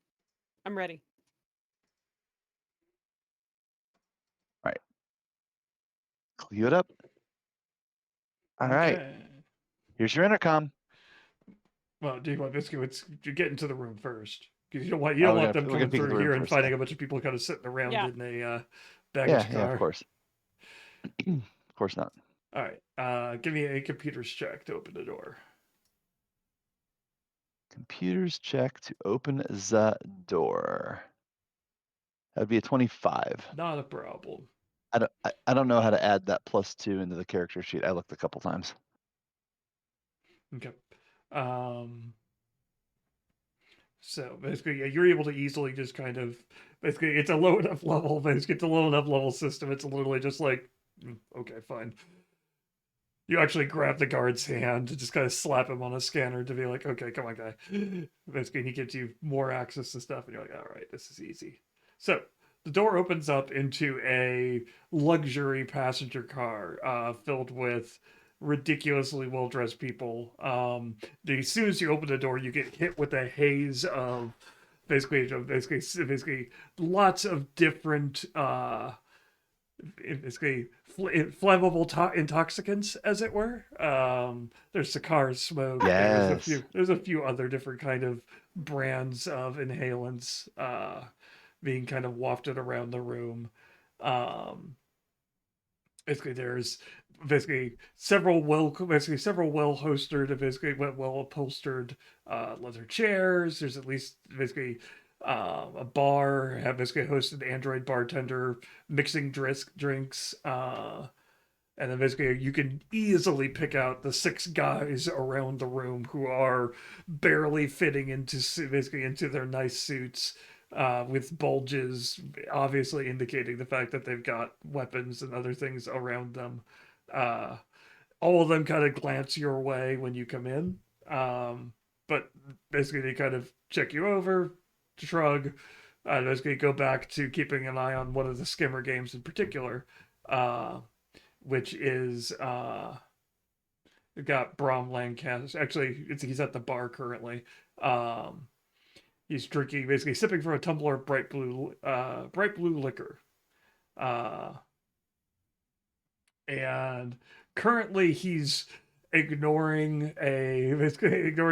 Speaker 3: I'm ready.
Speaker 2: Cue it up. All right.
Speaker 1: Okay.
Speaker 2: Here's your intercom.
Speaker 1: Well, do you want basically you get into the room first because you don't want
Speaker 2: Oh,
Speaker 1: them
Speaker 2: we're gonna
Speaker 1: coming
Speaker 2: peek in
Speaker 1: through
Speaker 2: the room
Speaker 1: here and
Speaker 2: first.
Speaker 1: finding
Speaker 2: Yeah,
Speaker 1: a bunch of people kind of sitting around
Speaker 3: Yeah.
Speaker 1: in a baggage
Speaker 2: yeah,
Speaker 1: car.
Speaker 2: of course. Of course not.
Speaker 1: All right. Give me a computer's check to open the door.
Speaker 2: Computers check to open the door. That'd be a 25.
Speaker 1: Not a problem.
Speaker 2: I don't know how to add that +2 into the character sheet. I looked a couple times.
Speaker 1: Okay. So basically, yeah, you're able to easily just kind of basically it's a low enough level. Basically, it's a low enough level system. It's literally just like, okay, fine. You actually grab the guard's hand to just kind of slap him on a scanner to be like, okay, come on, guy. Basically, he gives you more access to stuff, and you're like, all right, this is easy. So the door opens up into a luxury passenger car filled with ridiculously well-dressed people. As soon as you open the door, you get hit with a haze of basically lots of different basically flammable intoxicants, as it were. There's cigars, smoke.
Speaker 2: Yes.
Speaker 1: There's a few other different kind of brands of inhalants being kind of wafted around the room. Basically, there's several well holstered, well upholstered leather chairs. There's at least a bar, have basically hosted android bartender mixing drinks. And then basically you can easily pick out the 6 guys around the room who are barely fitting into their nice suits. With bulges, obviously indicating the fact that they've got weapons and other things around them. Uh, all of them kind of glance your way when you come in, but basically they kind of check you over, shrug, basically go back to keeping an eye on one of the skimmer games in particular, which is got Brom Lancaster. Actually, he's at the bar currently. He's drinking, basically sipping from a tumbler of bright blue liquor. And currently he's ignoring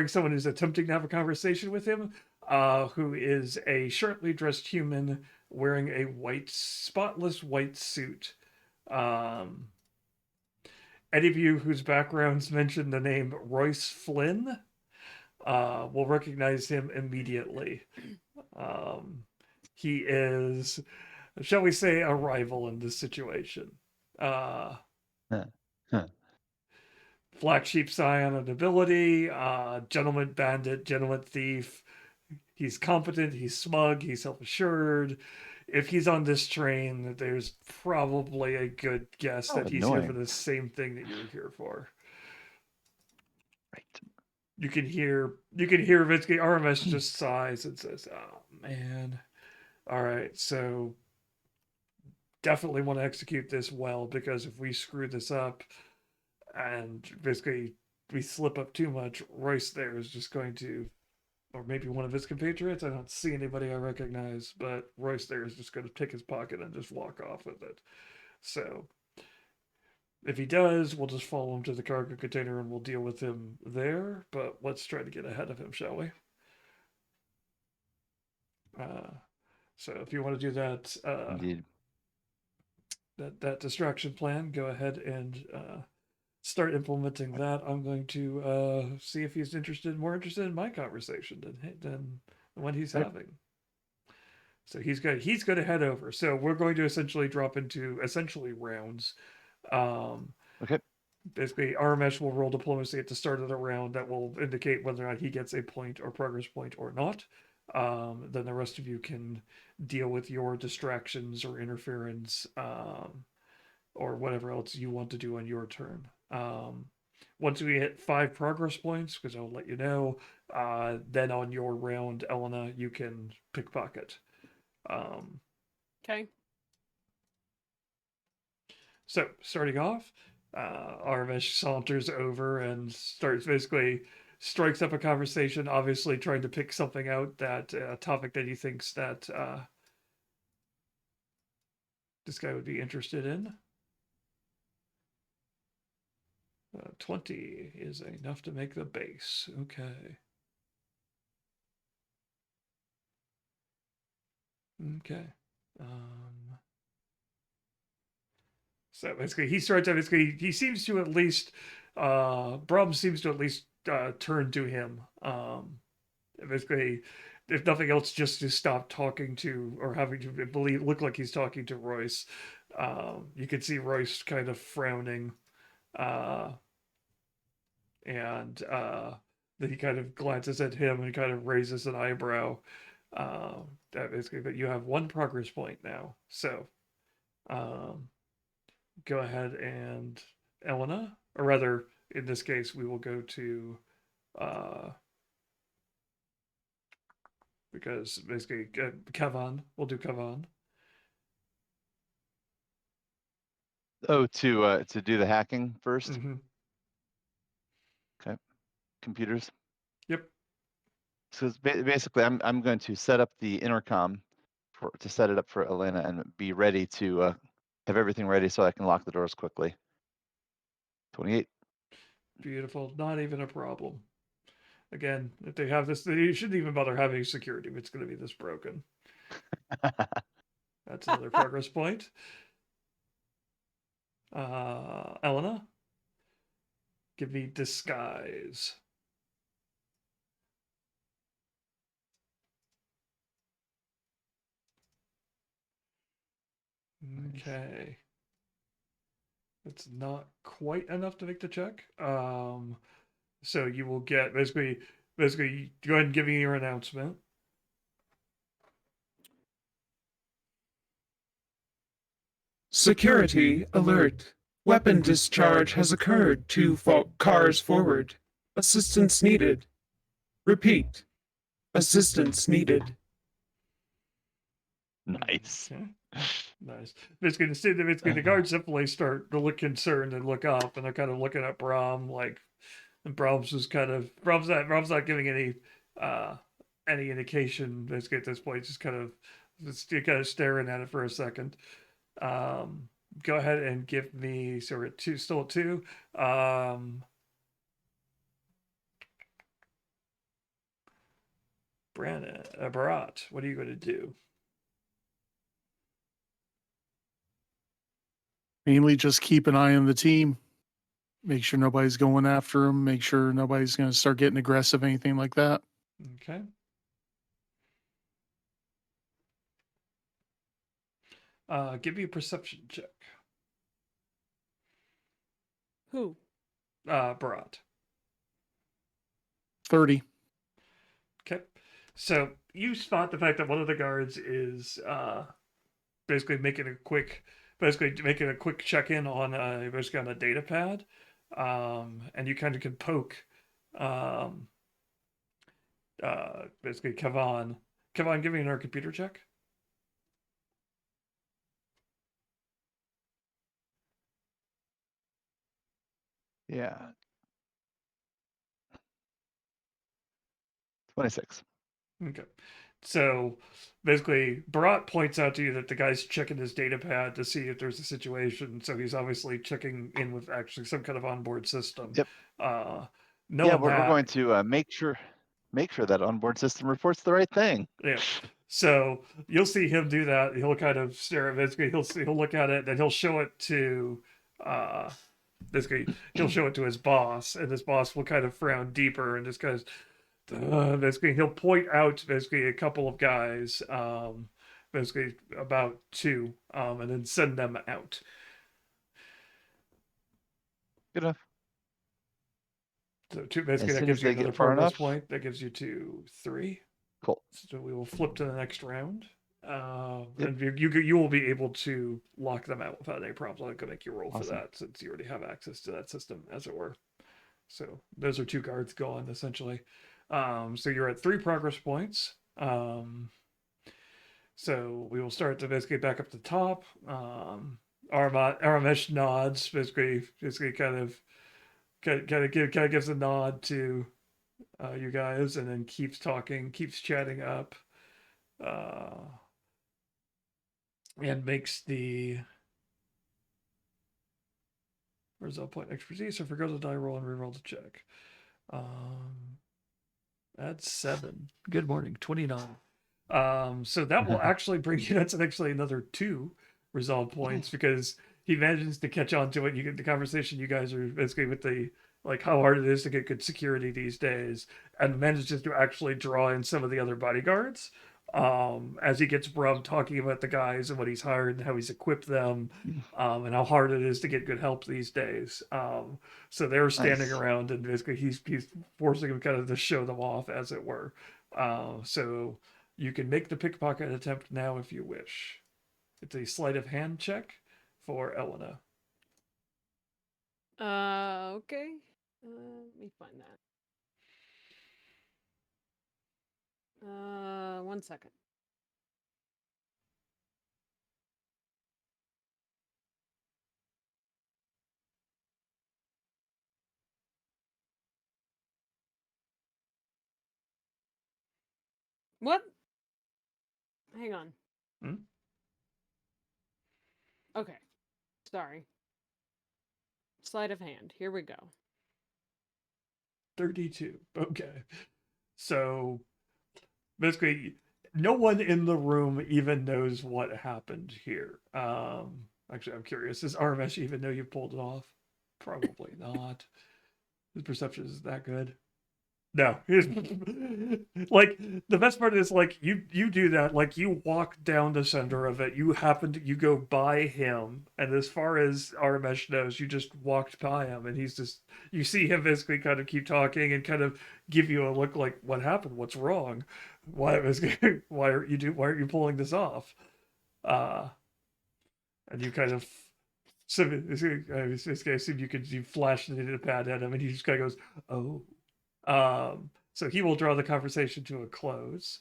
Speaker 1: someone who's attempting to have a conversation with him, who is a shortly dressed human wearing a spotless white suit. Any of you whose backgrounds mention the name Royce Flynn will recognize him immediately. He is, shall we say, a rival in this situation. Black sheep scion of nobility, gentleman bandit, gentleman thief. He's competent, he's smug, he's self-assured. If he's on this train, there's probably a good guess that he's here for the same thing that you're here for.
Speaker 2: Right.
Speaker 1: You can hear Vitsky RMS just sighs and says, "Oh man, all right, so definitely want to execute this well, because if we screw this up and basically we slip up too much, Royce there is just going to, or maybe one of his compatriots, I don't see anybody I recognize, but Royce there is just going to pick his pocket and just walk off with it. So if he does, we'll just follow him to the cargo container and we'll deal with him there, but let's try to get ahead of him, shall we? So if you want to do that,
Speaker 2: Indeed.
Speaker 1: that distraction plan, go ahead and start implementing that. I'm going to see if he's more interested in my conversation than what he's having. So he's going to head over. So we're going to essentially drop into rounds.
Speaker 2: Okay.
Speaker 1: Basically, Aramesh will roll diplomacy at the start of the round. That will indicate whether or not he gets a point or progress point or not. Then the rest of you can deal with your distractions or interference, or whatever else you want to do on your turn. Once we hit 5 progress points, because I'll let you know, then on your round, Elena, you can pickpocket.
Speaker 3: Okay.
Speaker 1: So starting off, Arvish saunters over and strikes up a conversation, obviously trying to pick something out, that topic that he thinks that this guy would be interested in. 20 is enough to make the base. Okay. Okay. So basically, he starts out. Basically, he seems to at least. Brum seems to at least turn to him. Basically, if nothing else, just to stop talking to, or having to look like he's talking to Royce. You can see Royce kind of frowning, and then he kind of glances at him and kind of raises an eyebrow. That basically, but you have 1 progress point now. So, go ahead and Elena, or rather, in this case, we will go to because basically Kavan. We'll do Kavan.
Speaker 2: Oh, to do the hacking first.
Speaker 1: Mm-hmm.
Speaker 2: Okay. Computers.
Speaker 1: Yep.
Speaker 2: So basically, I'm going to set up the intercom to set it up for Elena and be ready to have everything ready so I can lock the doors quickly. 28.
Speaker 1: Beautiful. Not even a problem. Again, if they have this, you shouldn't even bother having security if it's going to be this broken. That's another progress point. Elena, give me disguise. Okay. It's not quite enough to make the check. So you will get basically go ahead and give me your announcement.
Speaker 4: Security alert. Weapon discharge has occurred. 2 cars forward. Assistance needed. Repeat. Assistance needed.
Speaker 2: Nice.
Speaker 1: Okay. Nice. Basically, the guards simply start to look concerned and look up, and they're kind of looking at Brom like, and Brom's not giving any indication. Basically, at this point, just kind of staring at it for a second. Go ahead and give me. So we're at 2, still at 2. Brandon, Barat, what are you going to do?
Speaker 5: Mainly just keep an eye on the team. Make sure nobody's going after him. Make sure nobody's going to start getting aggressive, anything like that.
Speaker 1: Okay. Give me a perception check.
Speaker 3: Who?
Speaker 1: Barat.
Speaker 5: 30.
Speaker 1: Okay. So you spot the fact that one of the guards is basically making a quick check-in on basically on a data pad. And you kind of can poke basically Kavan. Kavan, give me another computer check.
Speaker 2: Yeah. 26.
Speaker 1: Okay. So basically, Barat points out to you that the guy's checking his data pad to see if there's a situation. So he's obviously checking in with actually some kind of onboard system.
Speaker 2: Yep.
Speaker 1: No,
Speaker 2: Yeah, we're going to make sure that onboard system reports the right thing.
Speaker 1: Yeah. So you'll see him do that. He'll kind of stare at basically. He'll look at it, then he'll show it to basically he'll show it to his boss, and his boss will kind of frown deeper and just kind of basically he'll point out basically a couple of guys, basically about 2, and then send them out.
Speaker 2: Good enough.
Speaker 1: So 2 basically
Speaker 2: As
Speaker 1: that
Speaker 2: soon
Speaker 1: gives
Speaker 2: as
Speaker 1: you
Speaker 2: they
Speaker 1: another
Speaker 2: get far
Speaker 1: progress
Speaker 2: enough.
Speaker 1: point. That gives you 2, 3.
Speaker 2: Cool.
Speaker 1: So we will flip to the next round.
Speaker 2: Yep.
Speaker 1: And you will be able to lock them out without any problems. I'm gonna make you roll for
Speaker 2: Awesome.
Speaker 1: that since you already have access to that system, as it were. So those are 2 guards gone essentially. So you're at 3 progress points. So we will start to basically back up the top. Aramesh nods, basically kind of gives a nod to you guys, and then keeps talking, keeps chatting up, and makes the result point expertise. So forgo the die roll and reroll the check. That's 7. Good morning, 29. So that will actually bring you. That's actually another 2 resolve points because he manages to catch on to it. You get the conversation. You guys are basically with the like how hard it is to get good security these days, and manages to actually draw in some of the other bodyguards. As he gets Brum talking about the guys and what he's hired and how he's equipped them, and how hard it is to get good help these days. So they're standing
Speaker 2: Nice.
Speaker 1: around, and basically he's forcing him kind of to show them off, as it were. So you can make the pickpocket attempt now if you wish. It's a sleight of hand check for Elena.
Speaker 3: Okay. Let me find that. 1 second. What? Hang on.
Speaker 1: Hmm?
Speaker 3: Okay. Sorry. Sleight of hand. Here we go.
Speaker 1: 32. Okay. So basically, no one in the room even knows what happened here. Actually, I'm curious. Does Armesh even know you pulled it off? Probably not. His perception is that good. No. Like the best part is like you do that, like you walk down the center of it, you go by him, and as far as Aramesh knows, you just walked by him, and he's just you see him basically kind of keep talking and kind of give you a look like, what happened? What's wrong? Why aren't you pulling this off? Uh and you kind of so this guy assumed you flashed the pad at him, and he just kind of goes, oh. So he will draw the conversation to a close.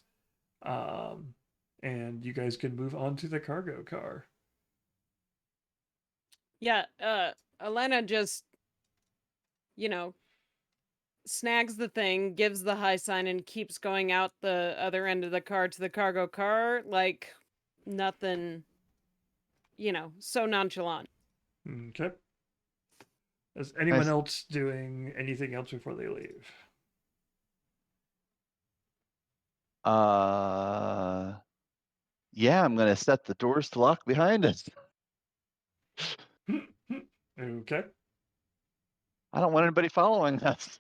Speaker 1: And you guys can move on to the cargo car.
Speaker 3: Yeah, Elena just, you know, snags the thing, gives the high sign, and keeps going out the other end of the car to the cargo car like nothing, so nonchalant.
Speaker 1: Okay. Is anyone
Speaker 2: Nice.
Speaker 1: else doing anything else before they leave?
Speaker 2: Yeah, I'm gonna set the doors to lock behind us.
Speaker 1: Okay.
Speaker 2: I don't want anybody following us.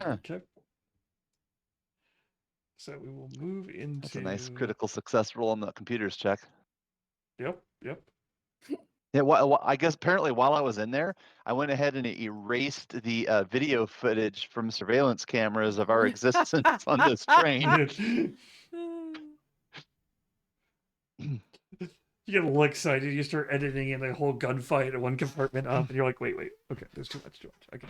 Speaker 2: Huh.
Speaker 1: Okay. So we will move into.
Speaker 2: That's a nice critical success roll on the computer's check.
Speaker 1: Yep. Yep.
Speaker 2: Yeah, well, I guess apparently while I was in there, I went ahead and erased the video footage from surveillance cameras of our existence on this train.
Speaker 1: You get a little excited. You start editing in a whole gunfight in one compartment up, and you're like, wait. Okay, there's too much. I can.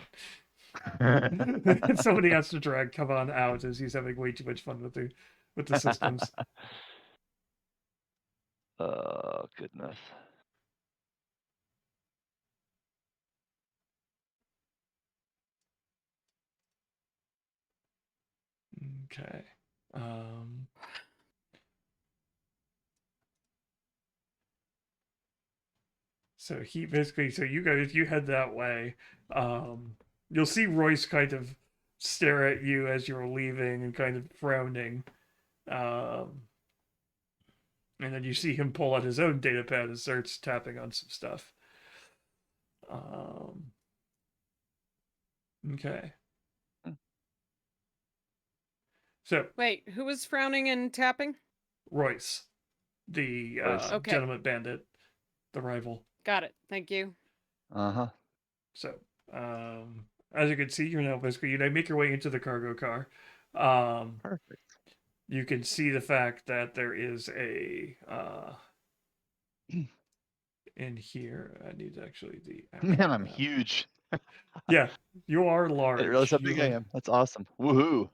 Speaker 1: Somebody has to drag come on out as he's having way too much fun with the systems.
Speaker 2: Oh, goodness.
Speaker 1: Okay. So you head that way. You'll see Royce kind of stare at you as you're leaving and kind of frowning. And then you see him pull out his own data pad and starts tapping on some stuff. Okay. So
Speaker 3: Wait, who was frowning and tapping?
Speaker 1: Royce, the
Speaker 2: Royce.
Speaker 3: Okay.
Speaker 1: gentleman bandit, the rival.
Speaker 3: Got it. Thank you.
Speaker 2: Uh-huh.
Speaker 1: So, as you can see, you're now basically you make your way into the cargo car.
Speaker 2: Perfect.
Speaker 1: You can see the fact that there is a in here. I need actually the.
Speaker 2: Man, I'm
Speaker 1: map.
Speaker 2: huge.
Speaker 1: Yeah, you are
Speaker 2: I
Speaker 1: large.
Speaker 2: didn't realize how
Speaker 1: You
Speaker 2: big I am. That's awesome. Woohoo!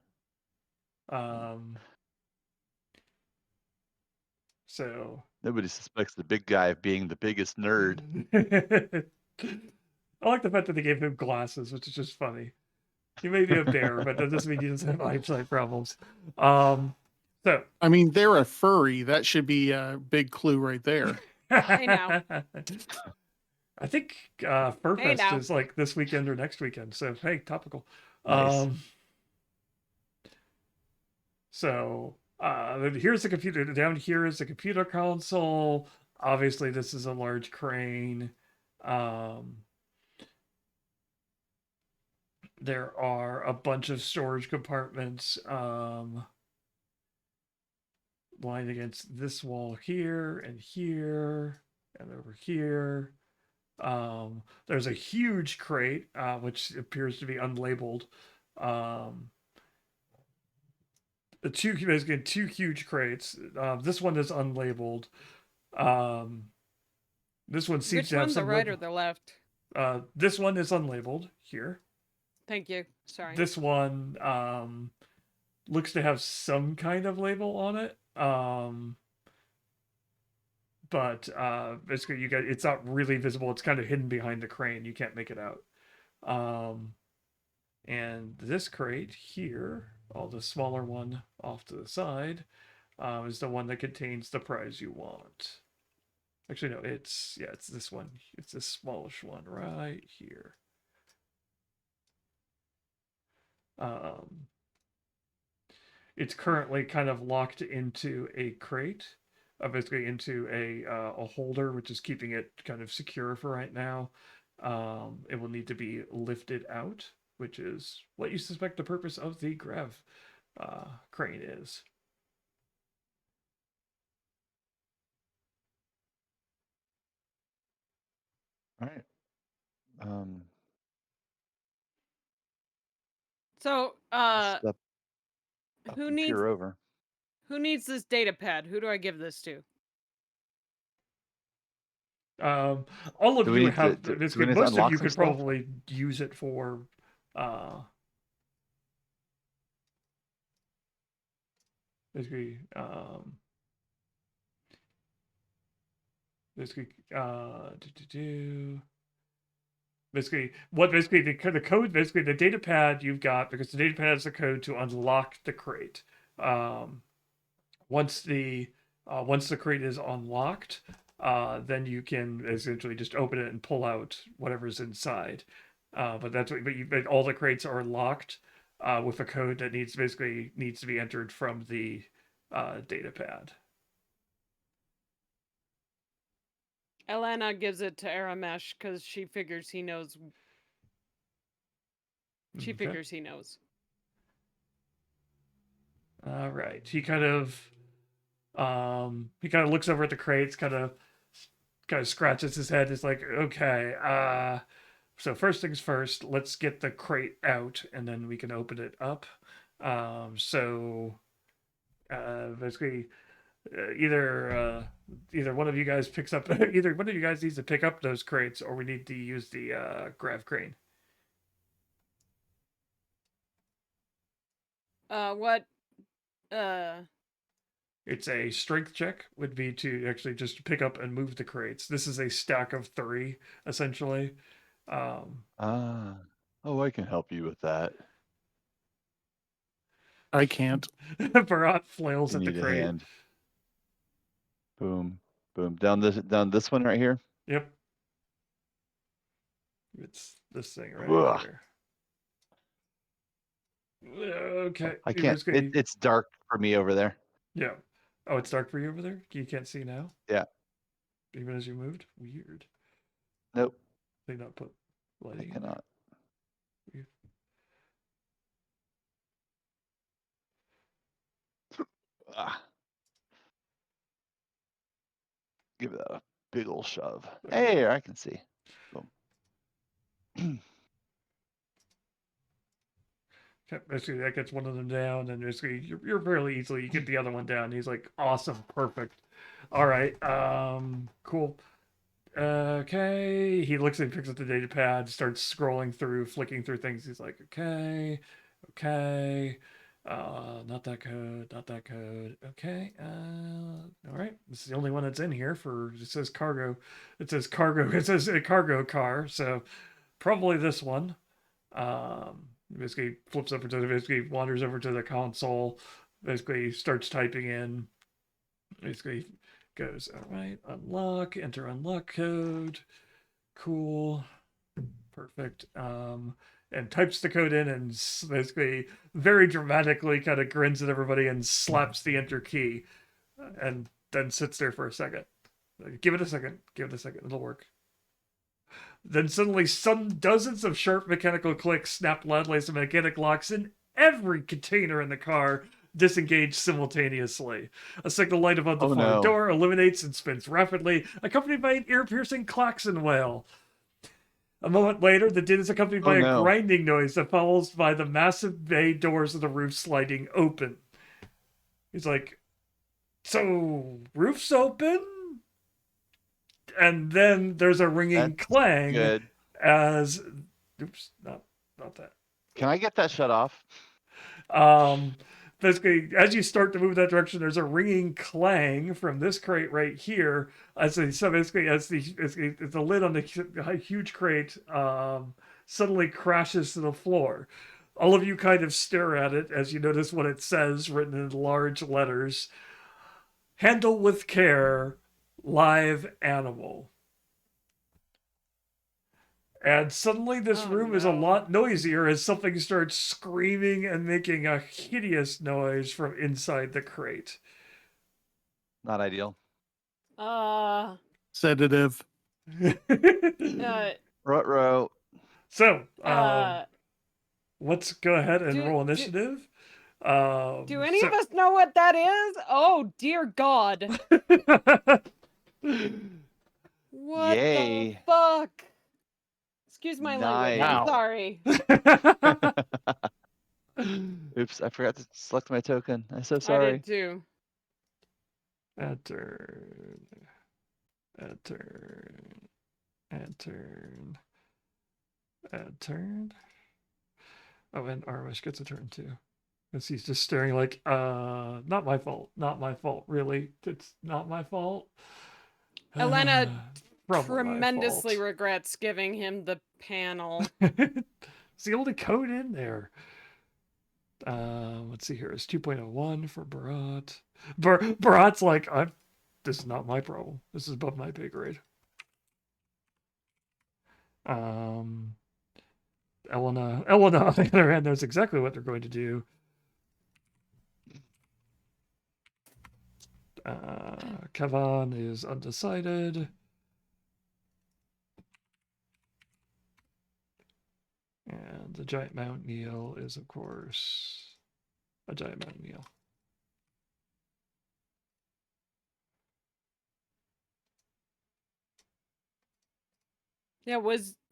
Speaker 1: So
Speaker 2: Nobody suspects the big guy of being the biggest nerd.
Speaker 1: I like the fact that they gave him glasses, which is just funny. He may be a bear, but that doesn't mean he doesn't have eyesight problems. So
Speaker 5: I mean, they're a furry. That should be a big clue right there.
Speaker 3: Hey, now.
Speaker 1: I think
Speaker 3: Hey,
Speaker 1: Furfest
Speaker 3: now.
Speaker 1: is like this weekend or next weekend. So hey, topical.
Speaker 2: Nice.
Speaker 1: So here's the computer. Down here is the computer console. Obviously, this is a large crane. There are a bunch of storage compartments lined against this wall here and over here. There's a huge crate, which appears to be unlabeled. Basically two huge crates. This one is unlabeled. This one seems
Speaker 3: Which
Speaker 1: to have
Speaker 3: one, the
Speaker 1: some
Speaker 3: right or the left?
Speaker 1: this one is unlabeled here.
Speaker 3: Thank you. Sorry.
Speaker 1: This one looks to have some kind of label on it. But basically it's not really visible. It's kind of hidden behind the crane. You can't make it out. And this crate here, the smaller one off to the side, is the one that contains the prize you want. Actually, no, it's this one. It's this smallish one right here. It's currently kind of locked into a crate, basically into a holder, which is keeping it kind of secure for right now. It will need to be lifted out, which is what you suspect the purpose of the grav crane is.
Speaker 2: All right.
Speaker 3: So,
Speaker 2: Step up
Speaker 3: who
Speaker 2: and
Speaker 3: needs
Speaker 2: peer over.
Speaker 3: this data pad? Who do I give this to?
Speaker 1: All of
Speaker 2: Do we
Speaker 1: you
Speaker 2: need to-
Speaker 1: have
Speaker 2: do we
Speaker 1: basically
Speaker 2: need to
Speaker 1: most of
Speaker 2: unlock
Speaker 1: you
Speaker 2: some
Speaker 1: could
Speaker 2: stuff?
Speaker 1: probably use it for basically basically the code, basically the data pad you've got, because the data pad has the code to unlock the crate. Once the crate is unlocked, then you can essentially just open it and pull out whatever's inside. But all the crates are locked with a code that needs to be entered from the data pad.
Speaker 3: Elena gives it to Aramesh because she figures he knows. She
Speaker 1: Okay.
Speaker 3: figures he knows.
Speaker 1: All right. He kind of looks over at the crates, kind of scratches his head. It's like, okay, so first things first, let's get the crate out and then we can open it up. Basically, either one of you guys picks up either one of you guys needs to pick up those crates, or we need to use the grav crane.
Speaker 3: What?
Speaker 1: It's a strength check would be to actually just pick up and move the crates. This is a stack of 3 essentially.
Speaker 2: Oh, I can help you with that.
Speaker 5: I can't.
Speaker 1: Barat flails
Speaker 2: You
Speaker 1: at the
Speaker 2: need a
Speaker 1: crate.
Speaker 2: hand. Boom, boom. Down this one right here.
Speaker 1: Yep. It's this thing right
Speaker 2: Ugh.
Speaker 1: here. Okay.
Speaker 2: I can't. It's dark for me over there.
Speaker 1: Yeah. Oh, it's dark for you over there? You can't see now?
Speaker 2: Yeah.
Speaker 1: Even as you moved? Weird.
Speaker 2: Nope.
Speaker 1: They not put
Speaker 2: I
Speaker 1: lighting in there?
Speaker 2: cannot.
Speaker 1: Weird.
Speaker 2: Ah. Give it a big ol' shove.
Speaker 1: Okay.
Speaker 2: Hey, I can see. Boom.
Speaker 1: Okay, basically, that gets one of them down, and basically, you're fairly easily, you get the other one down. He's like, awesome, perfect. All right, cool. Okay. He looks and picks up the data pad, starts scrolling through, flicking through things. He's like, okay, okay. Not that code, not that code. Okay. All right. This is the only one that's in here for, it says cargo. It says cargo. It says a cargo car. So probably this one. Basically flips over to basically wanders over to the console, basically starts typing in, basically goes, all right, unlock, enter unlock code. Cool. Perfect. And types the code in and basically very dramatically kind of grins at everybody and slaps the enter key and then sits there for a second. Give it a second. Give it a second. It'll work. Then suddenly some dozens of sharp mechanical clicks snap loudly as the mechanic locks in every container in the car disengage simultaneously. A signal light above the
Speaker 2: Oh,
Speaker 1: far
Speaker 2: no.
Speaker 1: door illuminates and spins rapidly, accompanied by an ear-piercing klaxon wail. A moment later, the din is accompanied by
Speaker 2: Oh,
Speaker 1: a
Speaker 2: no.
Speaker 1: grinding noise that follows by the massive bay doors of the roof sliding open. He's like, so, roof's open? And then there's a ringing
Speaker 2: That's
Speaker 1: clang
Speaker 2: good.
Speaker 1: as... Oops, not that.
Speaker 2: Can I get that shut off?
Speaker 1: Basically, as you start to move that direction, there's a ringing clang from this crate right here. So basically, as the lid on the huge crate suddenly crashes to the floor. All of you kind of stare at it as you notice what it says written in large letters. Handle with care, live animal. And suddenly this
Speaker 3: Oh,
Speaker 1: room is a
Speaker 3: no.
Speaker 1: lot noisier as something starts screaming and making a hideous noise from inside the crate.
Speaker 2: Not ideal.
Speaker 5: Sedative.
Speaker 2: Ruh-roh.
Speaker 1: So,
Speaker 3: uh,
Speaker 1: let's go ahead and
Speaker 3: do-
Speaker 1: roll
Speaker 3: do-
Speaker 1: initiative.
Speaker 3: do any of us know what that is? Oh, dear God. What the
Speaker 2: Yay.
Speaker 3: fuck? Excuse my language. I'm
Speaker 2: Nice.
Speaker 3: sorry.
Speaker 2: Oops, I forgot to select my token. I'm so
Speaker 3: I
Speaker 2: sorry.
Speaker 3: did too.
Speaker 1: Enter. Oh, and Armish gets a turn too. Because he's just staring like, not my fault. Not my fault, really. It's not my fault.
Speaker 3: Elena
Speaker 1: Probably my
Speaker 3: tremendously
Speaker 1: fault.
Speaker 3: regrets giving him the panel.
Speaker 1: It's the only code in there. Let's see here. It's 2.01 for Barat. Barat's like, this is not my problem. This is above my pay grade. Elena, on the other hand, knows exactly what they're going to do. Kevin is undecided. And the giant mountain eel is, of course, a giant mountain eel.
Speaker 3: Yeah,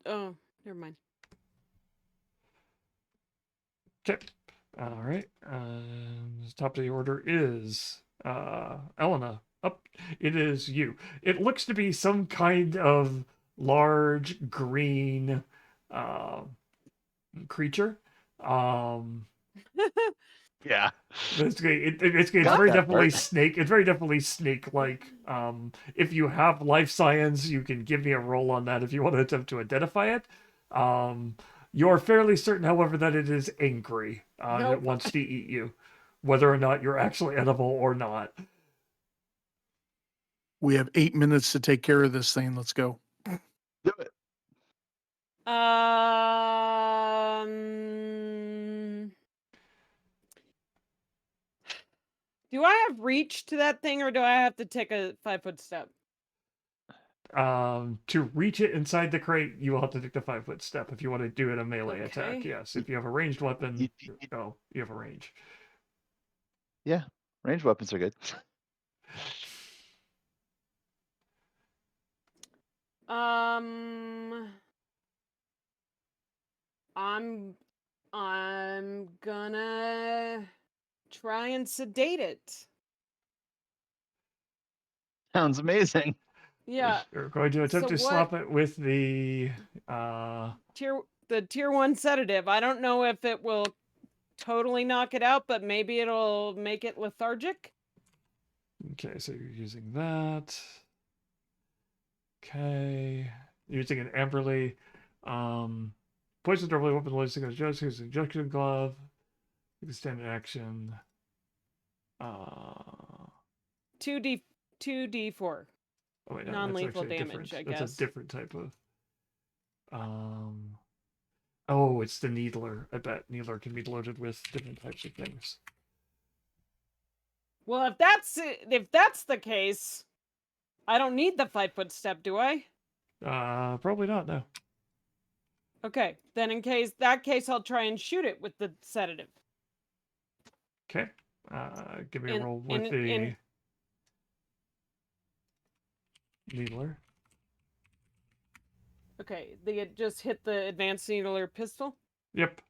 Speaker 3: oh, never mind.
Speaker 1: Okay. All right. The top of the order is Elena. Up. It is you. It looks to be some kind of large green creature.
Speaker 2: Yeah.
Speaker 1: Basically, it's
Speaker 2: Got
Speaker 1: very
Speaker 2: that
Speaker 1: definitely
Speaker 2: part.
Speaker 1: snake. It's very definitely snake-like. If you have life science, you can give me a roll on that if you want to attempt to identify it. You're fairly certain, however, that it is angry and it
Speaker 3: Nope.
Speaker 1: wants to eat you, whether or not you're actually edible or not.
Speaker 5: We have 8 minutes to take care of this thing. Let's go.
Speaker 2: Do it.
Speaker 3: Do I have reach to that thing, or do I have to take a 5-foot step?
Speaker 1: To reach it inside the crate, you will have to take the 5-foot step if you want to do it a melee attack.
Speaker 3: Okay.
Speaker 1: Yes, if you have a ranged weapon,
Speaker 2: You-
Speaker 1: you have a range.
Speaker 2: Yeah. Ranged weapons are good.
Speaker 3: I'm gonna try and sedate it.
Speaker 2: Sounds amazing.
Speaker 3: Yeah.
Speaker 1: We're going to attempt
Speaker 3: So
Speaker 1: to swap it with the
Speaker 3: tier 1 sedative. I don't know if it will totally knock it out, but maybe it'll make it lethargic.
Speaker 1: Okay, so you're using that. Okay. Using an Amberley. Poison normally weapon releasing a injection glove. Extended action.
Speaker 3: 2d4
Speaker 1: Oh wait, no, that's
Speaker 3: non-lethal
Speaker 1: actually a
Speaker 3: damage,
Speaker 1: different.
Speaker 3: I
Speaker 1: That's
Speaker 3: guess.
Speaker 1: a different type of. Oh, it's the Needler. I bet Needler can be loaded with different types of things.
Speaker 3: Well, if that's the case, I don't need the 5-foot step, do I?
Speaker 1: Probably not. No.
Speaker 3: Okay, then in case I'll try and shoot it with the sedative.
Speaker 1: Okay. Give me a
Speaker 3: In-
Speaker 1: roll with
Speaker 3: in-
Speaker 1: the
Speaker 3: in-
Speaker 1: Needler.
Speaker 3: Okay, they had just hit the advanced needler pistol.
Speaker 1: Yep.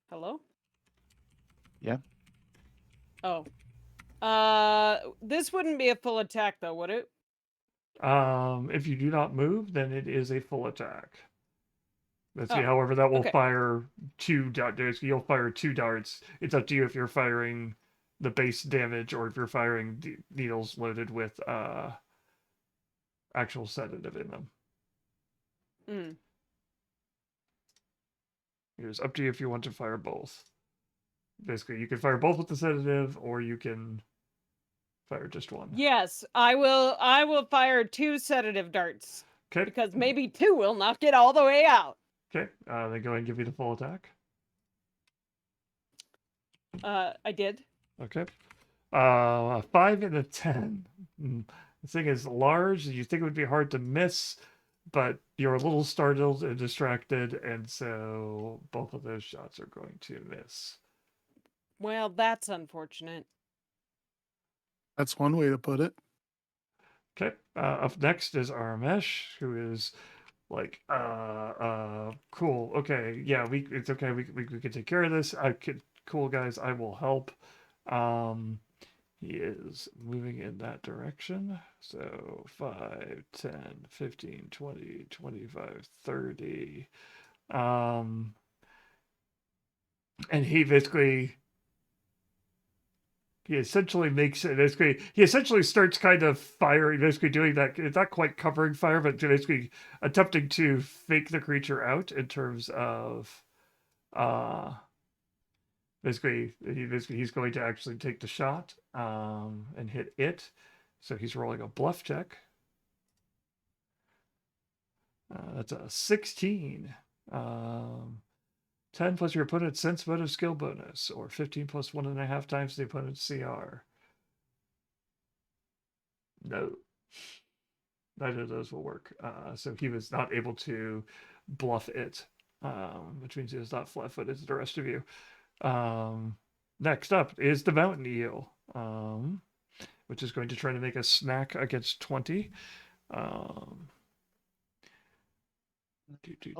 Speaker 3: Hello?
Speaker 2: Yeah.
Speaker 3: Oh. This wouldn't be a full attack though, would it?
Speaker 1: If you do not move, then it is a full attack. Let's see.
Speaker 3: Oh,
Speaker 1: However, that will
Speaker 3: okay.
Speaker 1: fire 2 darts. You'll fire 2 darts. It's up to you if you're firing the base damage or if you're firing needles loaded with actual sedative in them. It's up to you if you want to fire both. Basically, you can fire both with the sedative, or you can fire just one.
Speaker 3: Yes, I will fire 2 sedative darts.
Speaker 1: Okay.
Speaker 3: Because maybe 2 will knock it all the way out.
Speaker 1: Okay. Then go ahead and give you the full attack.
Speaker 3: I did.
Speaker 1: Okay. A 5 and a 10. The thing is large. You think it would be hard to miss, but you're a little startled and distracted, and so both of those shots are going to miss.
Speaker 3: Well, that's unfortunate.
Speaker 5: That's one way to put it.
Speaker 1: Okay. Up next is Aramesh, who is like, cool. Okay. Yeah, it's okay. We can take care of this. Cool guys. I will help. He is moving in that direction. So 5, 10, 15, 20, 25, 30. And he basically, he essentially makes it, basically, he essentially starts kind of firing, basically doing that. It's not quite covering fire, but basically attempting to fake the creature out in terms of, basically he's going to actually take the shot and hit it. So he's rolling a bluff check. That's a 16. 10 plus your opponent's sense motive skill bonus, or 15 plus 1.5 times the opponent's CR. No. Neither of those will work. So he was not able to bluff it, which means he is not flat-footed as the rest of you. Next up is the mountain eel, which is going to try to make a snack against 20.
Speaker 2: Oh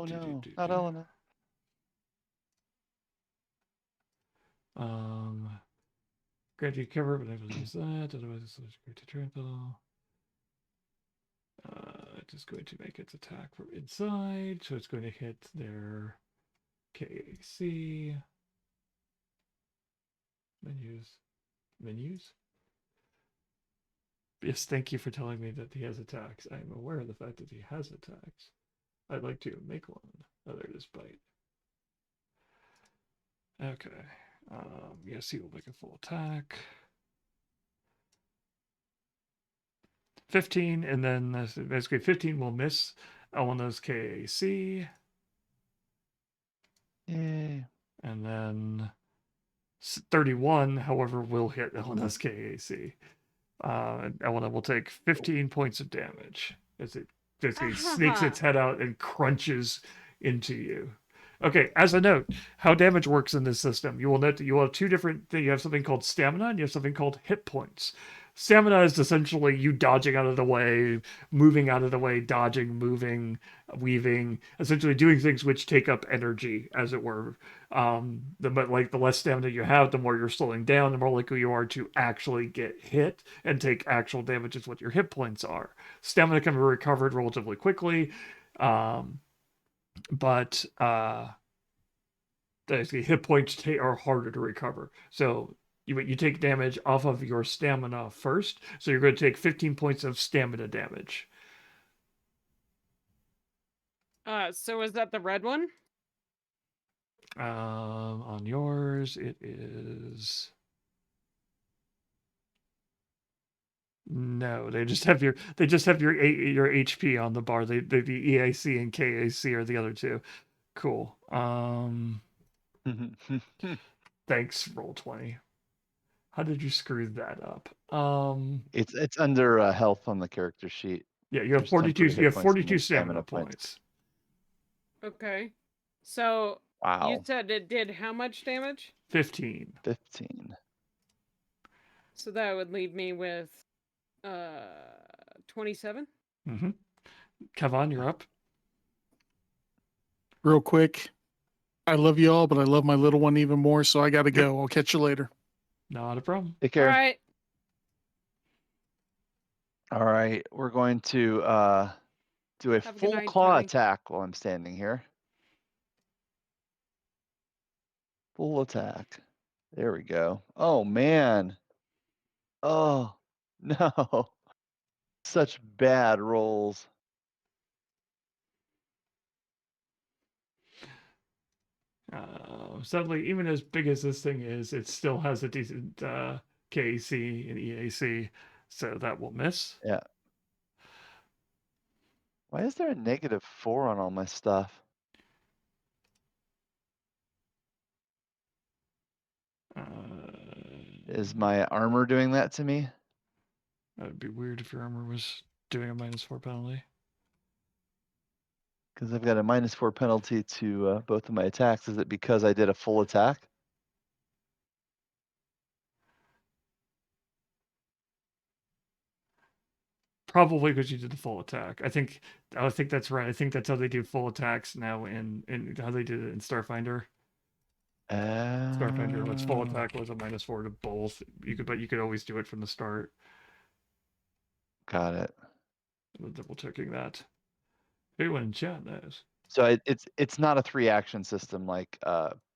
Speaker 2: no, not Elena.
Speaker 1: Grant you cover, but I will use that. Otherwise, it's going to trample. Just going to make its attack from inside, so it's going to hit their KAC. Menus. Yes, thank you for telling me that he has attacks. I am aware of the fact that he has attacks. I'd like to make one. Oh, there it is, bite. Okay. Yes, he will make a full attack. 15, and then basically 15 will miss Elena's KAC.
Speaker 2: Yay.
Speaker 1: And then 31, however, will hit Elena's KAC. And Elena will take 15 points of damage as it basically sneaks its head out and crunches into you. Okay, as a note, how damage works in this system, you will note that you will have 2 different things. You have something called stamina and you have something called hit points. Stamina is essentially you dodging out of the way, moving out of the way, dodging, moving, weaving, essentially doing things which take up energy, as it were. The less stamina you have, the more you're slowing down, the more likely you are to actually get hit and take actual damage. Is what your hit points are. Stamina can be recovered relatively quickly, but the hit points are harder to recover. So you take damage off of your stamina first. So you're going to take 15 points of stamina damage.
Speaker 3: So is that the red one?
Speaker 1: On yours, it is. No, they just have your your HP on the bar. The EAC and KAC are the other two. Cool. Thanks, Roll20. How did you screw that up?
Speaker 2: It's under health on the character sheet.
Speaker 1: Yeah, you have
Speaker 2: There's
Speaker 1: 42.
Speaker 2: temporary
Speaker 1: You
Speaker 2: hit
Speaker 1: have
Speaker 2: points and
Speaker 1: 42
Speaker 2: there's
Speaker 1: stamina points.
Speaker 3: Okay. So you
Speaker 2: Wow.
Speaker 3: said it did how much damage?
Speaker 1: 15.
Speaker 2: 15.
Speaker 3: So that would leave me with 27.
Speaker 1: Mm-hmm. Kevon, you're up.
Speaker 5: Real quick, I love you all, but I love my little one even more, so I got to go. I'll catch you later.
Speaker 1: Not a problem.
Speaker 2: Take
Speaker 3: All
Speaker 2: care.
Speaker 3: right.
Speaker 2: All right. We're going to do a
Speaker 3: Have a good
Speaker 2: full
Speaker 3: night,
Speaker 2: claw
Speaker 3: Johnny.
Speaker 2: attack while I'm standing here. Full attack. There we go. Oh, man. Oh, no. Such bad rolls.
Speaker 1: Sadly, even as big as this thing is, it still has a decent KAC and EAC, so that will miss.
Speaker 2: Yeah. Why is there a -4 on all my stuff? Is my armor doing that to me?
Speaker 1: That would be weird if your armor was doing a -4 penalty.
Speaker 2: Because I've got a -4 penalty to both of my attacks. Is it because I did a full attack?
Speaker 1: Probably because you did the full attack. I think that's right. I think that's how they do full attacks now in how they did it in Starfinder. Starfinder, its full attack was a -4 to both. But you could always do it from the start.
Speaker 2: Got it.
Speaker 1: I'm double checking that. Everyone in chat knows.
Speaker 2: So it's not a 3-action system like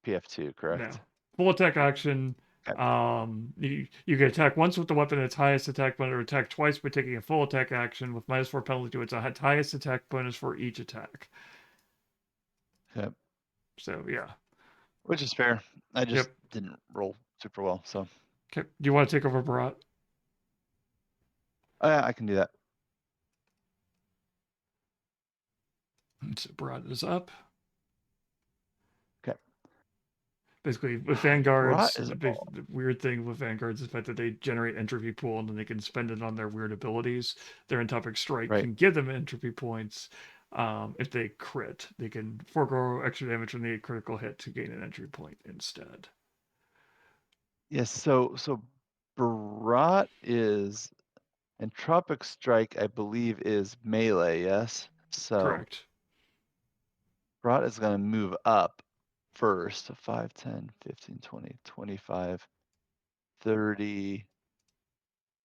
Speaker 2: PF2, correct?
Speaker 1: No. Full attack action.
Speaker 2: Okay.
Speaker 1: You can attack once with the weapon at its highest attack bonus, or attack twice by taking a full attack action with -4 penalty to its highest attack bonus for each attack.
Speaker 2: Yep.
Speaker 1: So yeah.
Speaker 2: Which is fair. I just
Speaker 1: Yep.
Speaker 2: didn't roll super well. So
Speaker 1: Okay. Do you want to take over Barat?
Speaker 2: yeah, I can do that.
Speaker 1: So Barat is up.
Speaker 2: Okay.
Speaker 1: Basically, with Vanguards,
Speaker 2: Barat is
Speaker 1: the weird thing with Vanguards is the fact that they generate entropy pool and then they can spend it on their weird abilities. Their Entopic Strike
Speaker 2: Right.
Speaker 1: can give them entropy points. If they crit, they can forego extra damage from the critical hit to gain an entry point instead.
Speaker 2: Yes. So Barat is Entropic Strike, I believe, is melee. Yes. So
Speaker 1: Correct.
Speaker 2: Barat is going to move up first. 5, 10, 15, 20, 25, 30.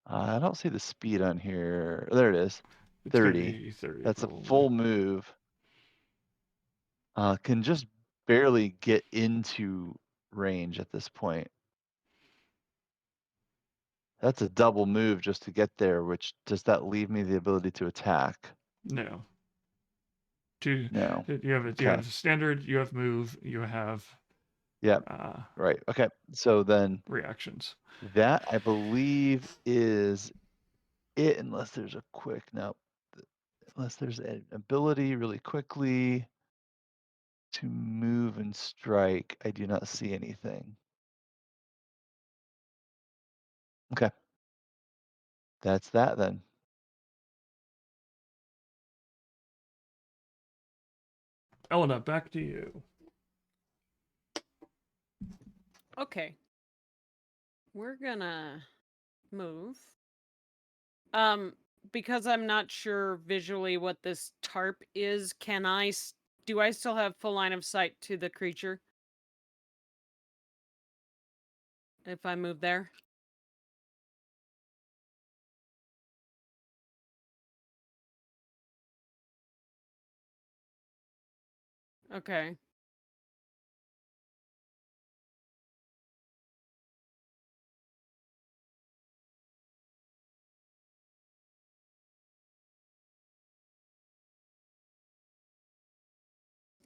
Speaker 2: I don't see the speed on here. There it is.
Speaker 1: It's
Speaker 2: 30.
Speaker 1: 30
Speaker 2: That's a
Speaker 1: probably.
Speaker 2: full move. Can just barely get into range at this point. That's a double move just to get there, which does that leave me the ability to attack?
Speaker 1: No.
Speaker 2: No.
Speaker 1: You have
Speaker 2: Okay.
Speaker 1: you have standard, you have move, you have
Speaker 2: Yep. Right. Okay. So then
Speaker 1: reactions.
Speaker 2: that I believe is it, unless there's a quick unless there's an ability really quickly to move and strike. I do not see anything. Okay. That's that then.
Speaker 1: Elena, back to you.
Speaker 3: Okay. We're gonna move Because I'm not sure visually what this tarp is, do I still have full line of sight to the creature? If I move there? Okay.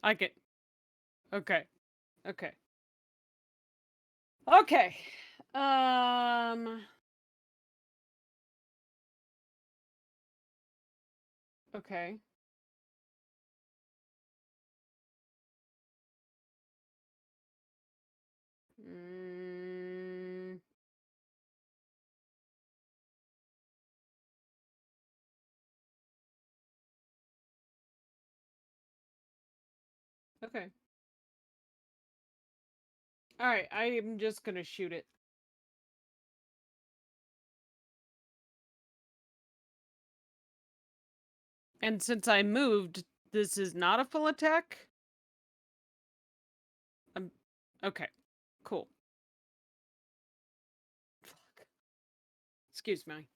Speaker 3: I get. Okay. Okay. Okay. Okay. Mm, okay. All right. I am just gonna shoot it. And since I moved, this is not a full attack? Okay. Cool. Fuck. Excuse me.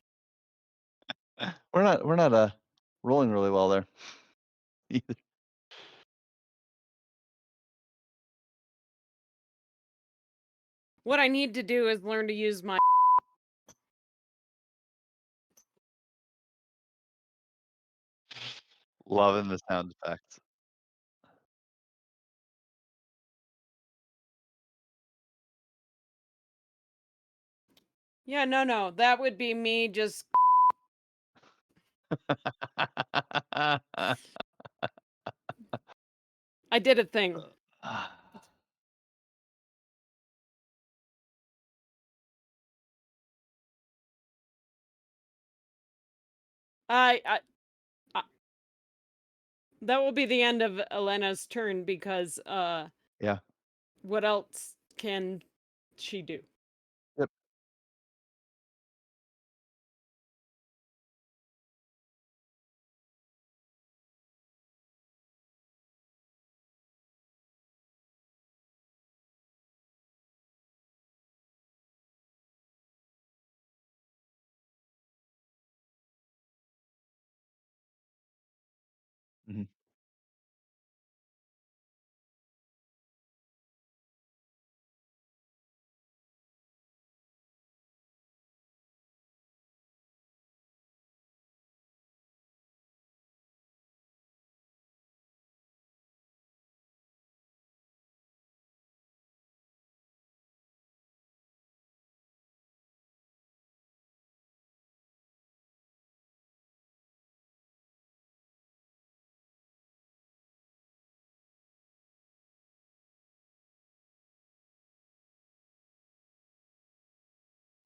Speaker 2: We're not rolling really well there either.
Speaker 3: What I need to do is learn to use my
Speaker 2: Loving the sound effects.
Speaker 3: Yeah, no. That would be me just I did a thing. I that will be the end of Elena's turn because
Speaker 2: Yeah.
Speaker 3: what else can she do?
Speaker 2: Yep. Mhm.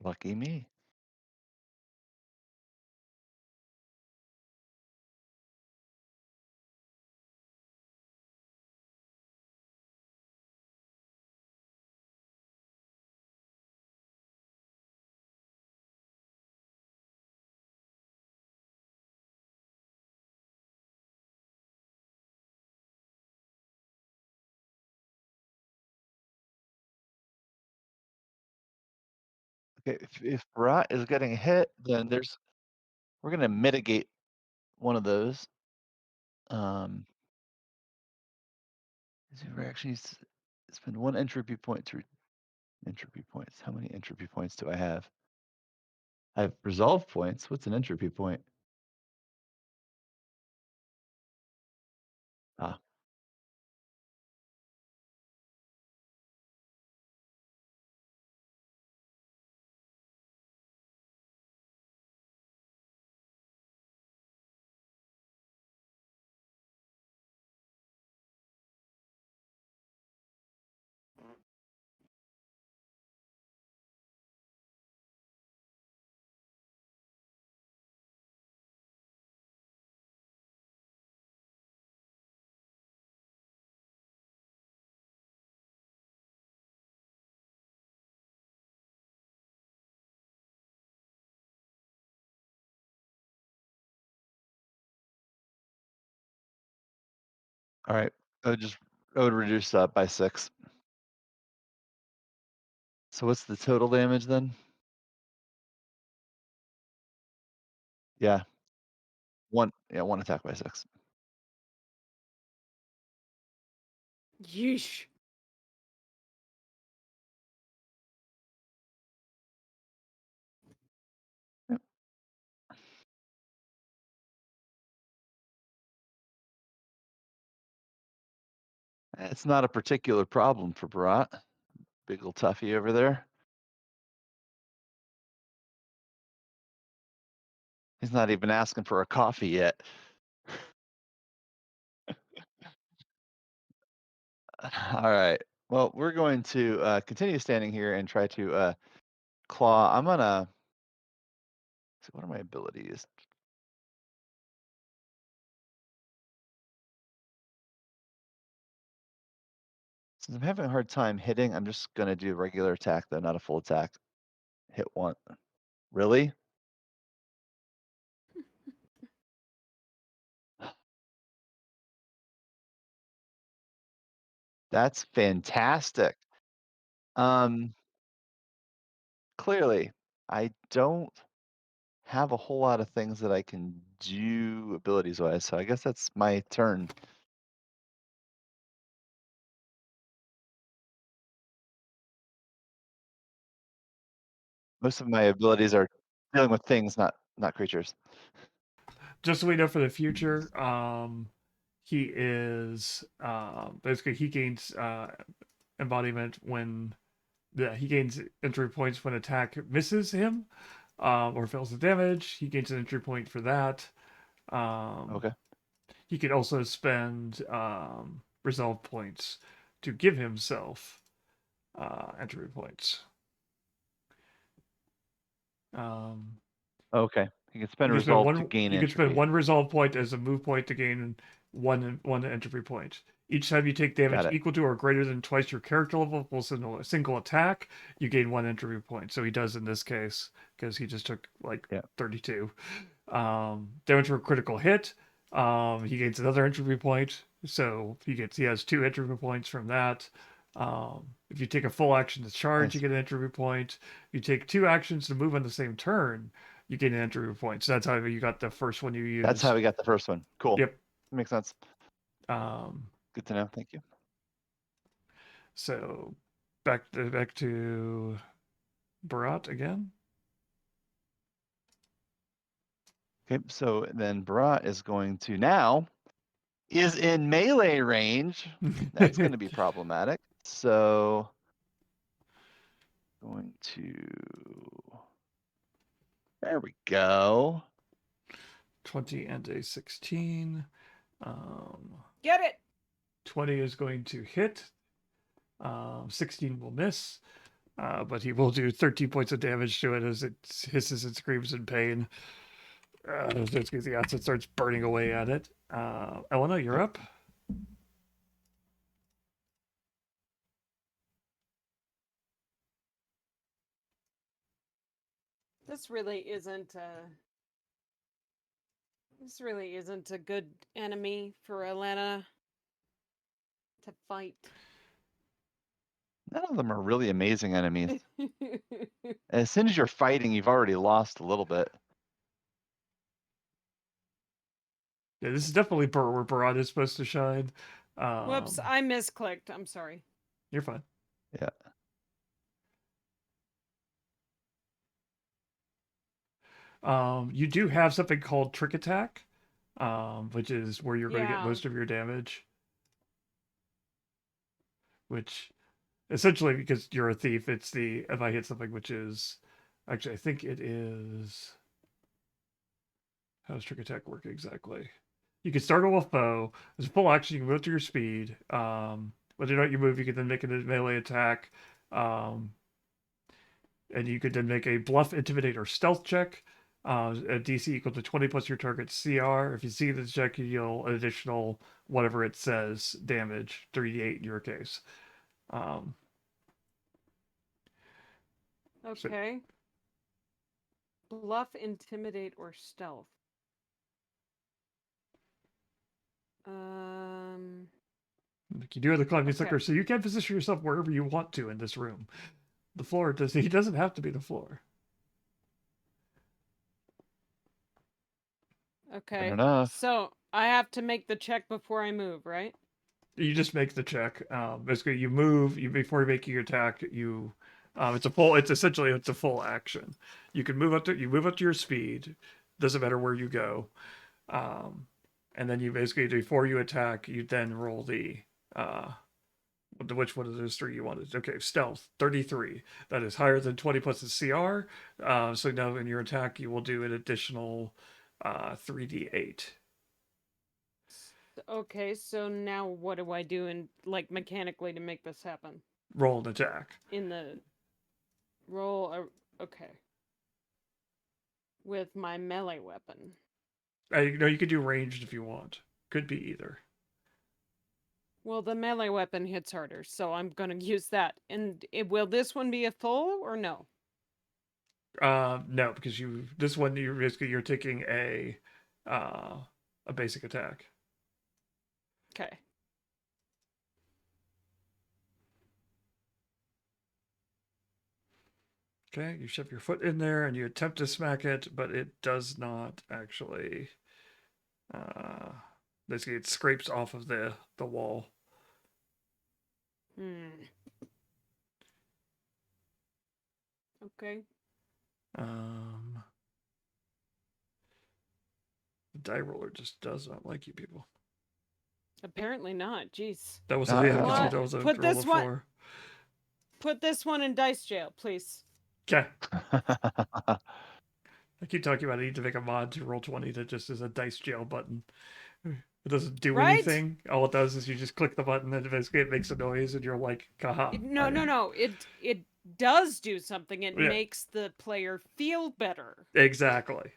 Speaker 2: Lucky me. Okay, if Rat is getting hit, then we're gonna mitigate one of those. Is your reaction spend one entropy point to entropy points? How many entropy points do I have? I have resolve points. What's an entropy point? Ah, All right. I would reduce that by 6. So what's the total damage then? Yeah, one attack by 6.
Speaker 3: Yeesh.
Speaker 2: Yep. It's not a particular problem for Barat. Big ol' toughie over there. He's not even asking for a coffee yet. All right. Well, we're going to continue standing here and try to claw. I'm gonna see, what are my abilities? Since I'm having a hard time hitting, I'm just gonna do a regular attack though, not a full attack. Hit one. Really? That's fantastic. Clearly, I don't have a whole lot of things that I can do abilities wise, so I guess that's my turn. Most of my abilities are dealing with things, not creatures.
Speaker 1: Just so we know for the future, he is basically he gains embodiment when he gains entry points when attack misses him or fails the damage. He gains an entry point for that.
Speaker 2: Okay.
Speaker 1: He can also spend resolve points to give himself entry points.
Speaker 2: Okay. You can spend
Speaker 1: You can spend
Speaker 2: resolve to
Speaker 1: one.
Speaker 2: gain
Speaker 1: You can spend
Speaker 2: entropy.
Speaker 1: one resolve point as a move point to gain one entropy point. Each time you take damage
Speaker 2: Got it.
Speaker 1: equal to or greater than twice your character level plus a single attack, you gain one entropy point. So he does in this case because he just took like
Speaker 2: Yeah.
Speaker 1: 32. Damage for a critical hit. He gains another entropy point. So he has 2 entropy points from that. If you take a full action to charge, you
Speaker 2: Nice.
Speaker 1: get an entropy point. If you take 2 actions to move on the same turn, you gain an entropy point. So that's how you got the first one you used.
Speaker 2: That's how we got the first one. Cool.
Speaker 1: Yep.
Speaker 2: Makes sense.
Speaker 1: Um,
Speaker 2: Good to know. Thank you.
Speaker 1: so back to Barat again.
Speaker 2: Okay, so then Barat is going to now is in melee range. That's going to be problematic. So going to, there we go.
Speaker 1: 20 and a 16.
Speaker 3: Get it.
Speaker 1: 20 is going to hit. 16 will miss. But he will do 13 points of damage to it as it hisses and screams in pain. As the acid starts burning away at it. Elena, you're up.
Speaker 3: This really isn't a good enemy for Alana to fight.
Speaker 2: None of them are really amazing enemies. As soon as you're fighting, you've already lost a little bit.
Speaker 1: Yeah, this is definitely where Barat is supposed to shine.
Speaker 3: Whoops, I misclicked. I'm sorry.
Speaker 1: You're fine.
Speaker 2: Yeah.
Speaker 1: You do have something called Trick Attack, which is where you're going to get
Speaker 3: Yeah.
Speaker 1: most of your damage. Which, essentially, because you're a thief, it's the if I hit something which is actually I think it is. How does Trick Attack work exactly? You can startle a foe. As a full action, you can move to your speed. Whether or not you move, you can then make a melee attack. And you could then make a bluff, intimidate, or stealth check. A DC equal to 20 plus your target's CR. If you see the check, you deal an additional whatever it says damage, 3d8 in your case.
Speaker 3: Okay. Bluff, intimidate, or stealth.
Speaker 1: Like you do have the climbing
Speaker 3: Okay.
Speaker 1: sticker, so you can position yourself wherever you want to in this room. The floor does. He doesn't have to be the floor.
Speaker 3: Okay.
Speaker 2: enough.
Speaker 3: So I have to make the check before I move, right?
Speaker 1: You just make the check. Basically, you move. You before making your attack. You, it's a full. It's essentially it's a full action. You can move up to you move up to your speed. Doesn't matter where you go. And then you basically before you attack, you then roll the which one of those three you wanted. Okay, stealth 33. That is higher than 20 plus the CR. So now in your attack, you will do an additional 3d8.
Speaker 3: Okay, so now what do I do in like mechanically to make this happen?
Speaker 1: Roll an attack.
Speaker 3: In the roll okay. With my melee weapon.
Speaker 1: No, you could do ranged if you want. Could be either.
Speaker 3: Well, the melee weapon hits harder, so I'm gonna use that. And will this one be a full or no?
Speaker 1: No, because this one you're taking a basic attack.
Speaker 3: Okay.
Speaker 1: Okay, you shove your foot in there and you attempt to smack it, but it does not actually. Basically, it scrapes off of the wall.
Speaker 3: Okay.
Speaker 1: The die roller just does not like you people.
Speaker 3: Apparently not. Jeez.
Speaker 1: That was
Speaker 2: Not
Speaker 1: a
Speaker 2: at all.
Speaker 1: that was a
Speaker 3: Put
Speaker 1: roll
Speaker 3: this
Speaker 1: of
Speaker 3: one-
Speaker 1: 4.
Speaker 3: Put this one in dice jail, please.
Speaker 1: Okay. I keep talking about I need to make a mod to roll 20 that just is a dice jail button. It doesn't do
Speaker 3: Right?
Speaker 1: anything. All it does is you just click the button and basically it makes a noise and you're like, haha.
Speaker 3: No. It does do something. It
Speaker 1: Yeah.
Speaker 3: makes the player feel better.
Speaker 1: Exactly.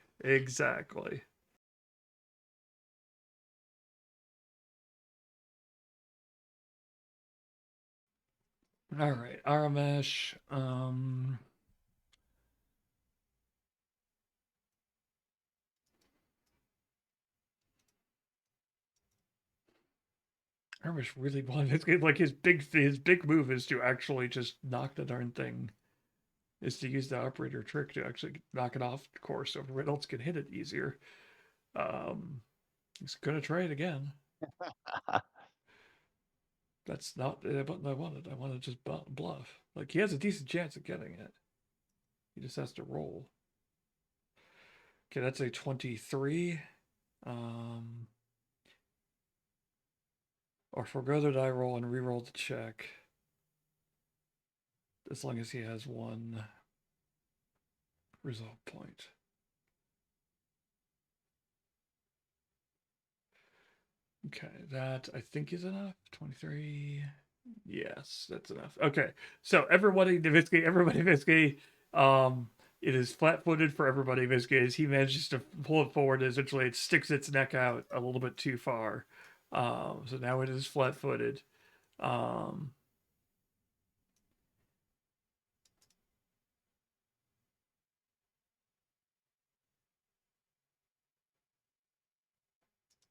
Speaker 1: All right, Aramesh. Aramesh really wanted like his big move is to actually just knock the darn thing. Is to use the operator trick to actually knock it off course so everyone else can hit it easier. He's gonna try it again. That's not the button I wanted. I want to just bluff. Like he has a decent chance of getting it. He just has to roll. Okay, that's a 23. Or forgo the die roll and re-roll the check. As long as he has one resolve point. Okay, that I think is enough. 23. Yes, that's enough. Okay, so everybody basically, it is flat-footed for everybody basically as he manages to pull it forward. Essentially, it sticks its neck out a little bit too far. So now it is flat-footed.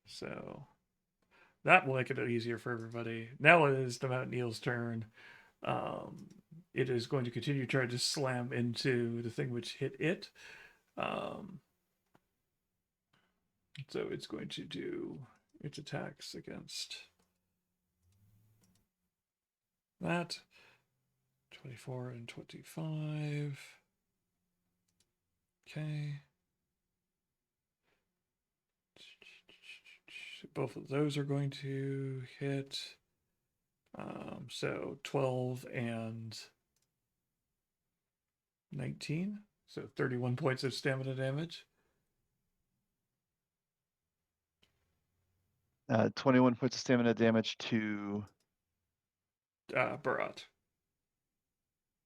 Speaker 1: So that will make it easier for everybody. Now it is the Mount Neil's turn. It is going to continue trying to slam into the thing which hit it. So it's going to do its attacks against that. 24 and 25. Okay. Both of those are going to hit. So 12 and 19. So 31 points of stamina damage.
Speaker 2: 21 points of stamina damage to
Speaker 1: Barat.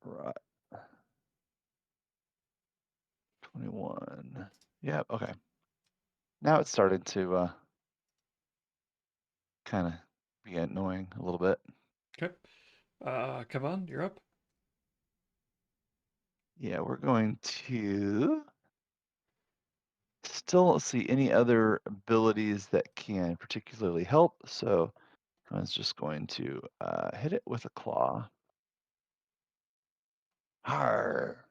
Speaker 2: right. 21. Yeah, okay. Now it's started to kind of be annoying a little bit.
Speaker 1: Okay. Kavan, you're up.
Speaker 2: Yeah, we're going to still see any other abilities that can particularly help. So I was just going to hit it with a claw. Har.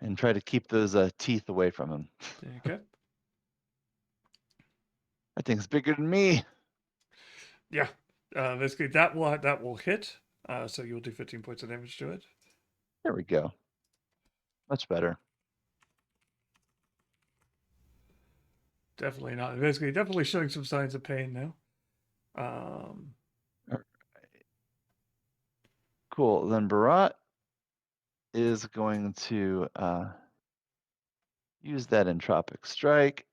Speaker 2: And try to keep those teeth away from him.
Speaker 1: Okay.
Speaker 2: That thing's bigger than me.
Speaker 1: Yeah. Basically, that will hit. So you'll do 15 points of damage to it.
Speaker 2: There we go. Much better.
Speaker 1: Definitely not. Basically, definitely showing some signs of pain now.
Speaker 2: Cool. Then Barat is going to use that entropic strike.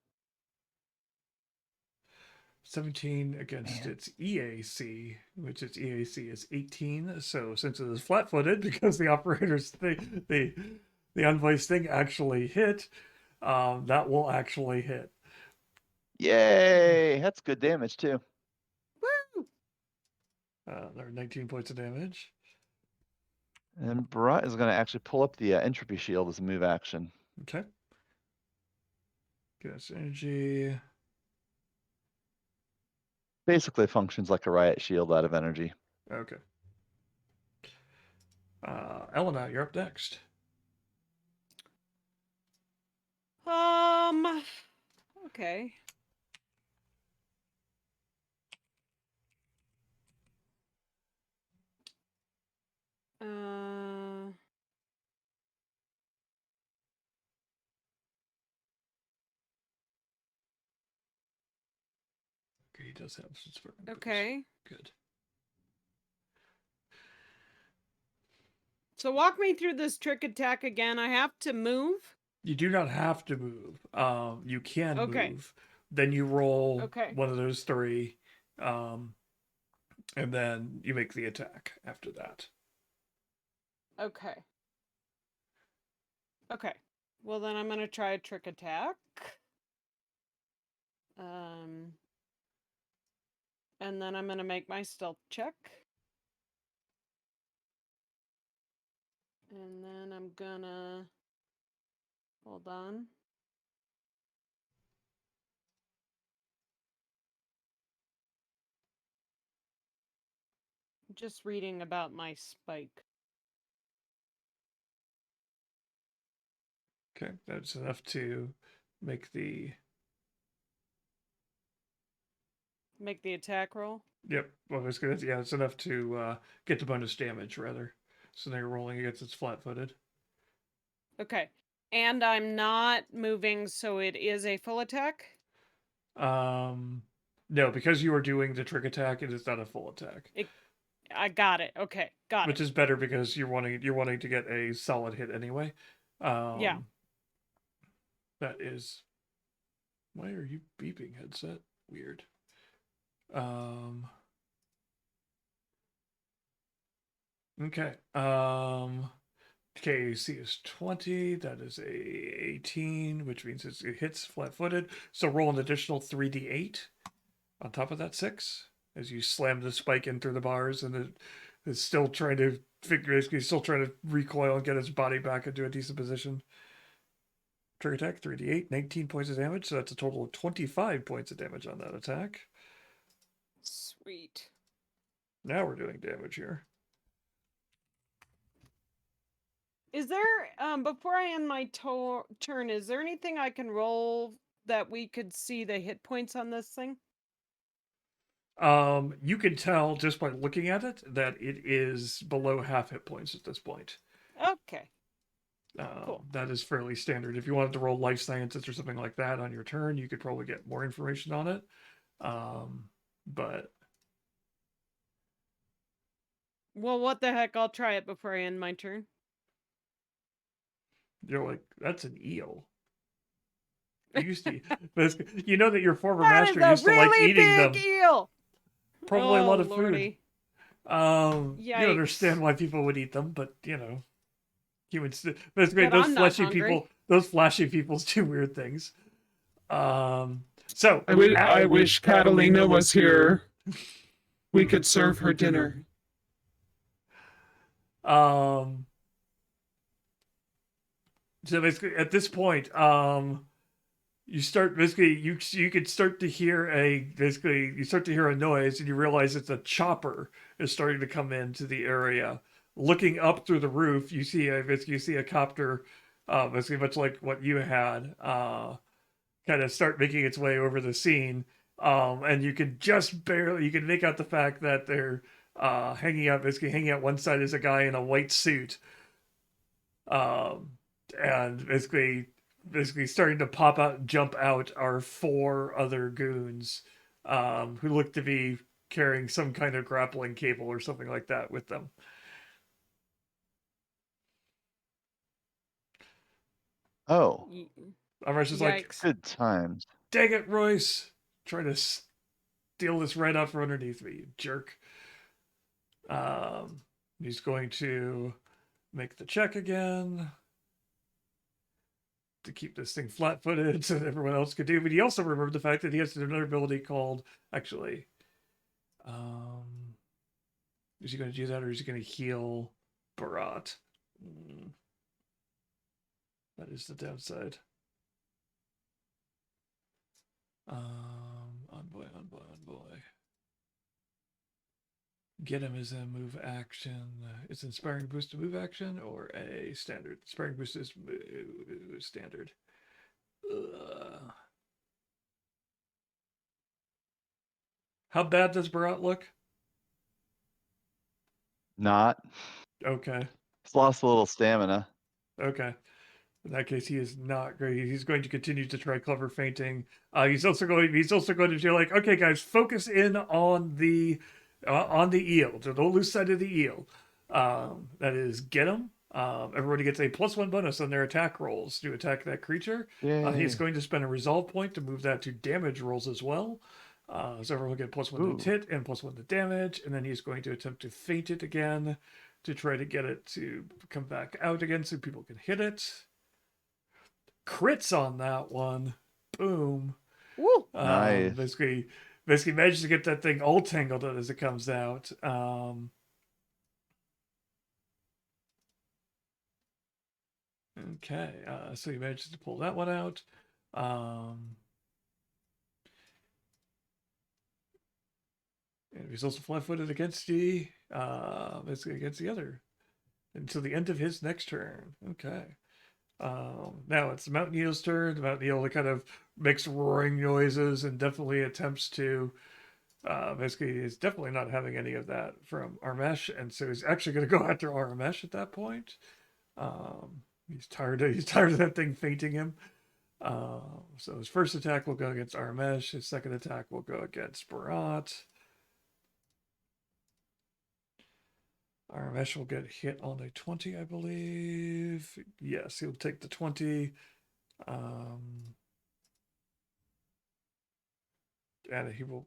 Speaker 1: 17 against
Speaker 2: Man.
Speaker 1: its EAC, which its EAC is 18. So since it is flat-footed, because the operator's thing, the unvoiced thing actually hit, that will actually hit.
Speaker 2: Yay! That's good damage too.
Speaker 3: Woo!
Speaker 1: There are 19 points of damage.
Speaker 2: And Barat is going to actually pull up the entropy shield as a move action.
Speaker 1: Okay. Gas energy.
Speaker 2: Basically functions like a riot shield out of energy.
Speaker 1: Okay. Elena, you're up next.
Speaker 3: Okay.
Speaker 1: Okay, he does have some sort of
Speaker 3: Okay.
Speaker 1: Good.
Speaker 3: So walk me through this trick attack again. I have to move.
Speaker 1: You do not have to move. You can
Speaker 3: Okay.
Speaker 1: move. Then you roll
Speaker 3: Okay.
Speaker 1: one of those three, and then you make the attack after that.
Speaker 3: Okay. Okay. Well, then I'm gonna try a trick attack. And then I'm gonna make my stealth check. And then I'm gonna hold on. Just reading about my spike.
Speaker 1: Okay, that's enough to make the
Speaker 3: attack roll.
Speaker 1: Yep. Well, basically, it's enough to get the bonus damage rather. So now you're rolling against its flat-footed.
Speaker 3: Okay. And I'm not moving, so it is a full attack?
Speaker 1: No, because you are doing the trick attack, it is not a full attack.
Speaker 3: I got it. Okay, got
Speaker 1: Which
Speaker 3: it.
Speaker 1: is better because you're wanting to get a solid hit anyway.
Speaker 3: Yeah.
Speaker 1: That is. Why are you beeping, headset? Weird. Okay. KAC is 20. That is a 18, which means it hits flat-footed. So roll an additional 3d8 on top of that 6 as you slam the spike in through the bars, and it is still trying to recoil and get its body back into a decent position. Trick attack, 3d8, 19 points of damage. So that's a total of 25 points of damage on that attack.
Speaker 3: Sweet.
Speaker 1: Now we're doing damage here.
Speaker 3: Is there, before I end my turn, is there anything I can roll that we could see the hit points on this thing?
Speaker 1: You can tell just by looking at it that it is below half hit points at this point.
Speaker 3: Okay. Cool.
Speaker 1: That is fairly standard. If you wanted to roll life sciences or something like that on your turn, you could probably get more information on it. But
Speaker 3: Well, what the heck? I'll try it before I end my turn.
Speaker 1: you're like, that's an eel. You used to, you know that your former
Speaker 3: That is
Speaker 1: master used
Speaker 3: a
Speaker 1: to like
Speaker 3: really
Speaker 1: eating them.
Speaker 3: big eel.
Speaker 1: Probably a lot of
Speaker 3: Lordy.
Speaker 1: food. You
Speaker 3: Yikes.
Speaker 1: understand why people would eat them, but you know, humans. Basically,
Speaker 3: But
Speaker 1: those
Speaker 3: I'm not
Speaker 1: fleshy
Speaker 3: hungry.
Speaker 1: people, those flashy people do weird things. So
Speaker 4: I wish Catalina was here. We could serve her dinner.
Speaker 1: So basically, at this point, you start basically you could start to hear a noise, and you realize it's a chopper is starting to come into the area. Looking up through the roof, you see a copter, basically much like what you had, kind of start making its way over the scene. And you can make out the fact that they're hanging out one side is a guy in a white suit, um, and basically starting to pop out and jump out are four other goons, who look to be carrying some kind of grappling cable or something like that with them.
Speaker 2: Oh,
Speaker 3: Y-
Speaker 1: Armresh is like,
Speaker 3: Yikes.
Speaker 2: good times.
Speaker 1: dang it, Royce, try to steal this right out from underneath me, you jerk. He's going to make the check again to keep this thing flat-footed so that everyone else could do. But he also remembered the fact that he has another ability called, actually, is he going to do that, or is he going to heal Barat? That is the downside. Envoy. Get him as a move action. It's inspiring boost to move action or a standard. Inspiring boost is standard. How bad does Barat look?
Speaker 2: Not.
Speaker 1: Okay.
Speaker 2: He's lost a little stamina.
Speaker 1: Okay. In that case, he is not great. He's going to continue to try clever feinting. He's also going to do like, okay, guys, focus in on the eel. So don't lose sight of the eel. That is, get him. Everybody gets a +1 bonus on their attack rolls to attack that creature. He's
Speaker 2: Yay.
Speaker 1: going to spend a resolve point to move that to damage rolls as well. So everyone will get +1
Speaker 2: Ooh.
Speaker 1: to hit and +1 to damage, and then he's going to attempt to feint it again to try to get it to come back out again so people can hit it. Crits on that one. Boom.
Speaker 3: Woo!
Speaker 2: Nice.
Speaker 1: Basically managed to get that thing all tangled up as it comes out. Okay, so he manages to pull that one out. And he's also flat-footed against basically against the other until the end of his next turn. Okay. Now it's the Mountain Eel's turn. The Mountain Eel kind of makes roaring noises and definitely attempts to. Basically, he's definitely not having any of that from Armesh, and so he's actually going to go after Armesh at that point. He's tired of that thing fainting him. So his first attack will go against Armesh. His second attack will go against Barat. Armesh will get hit on a 20, I believe. Yes, he'll take the 20. And he will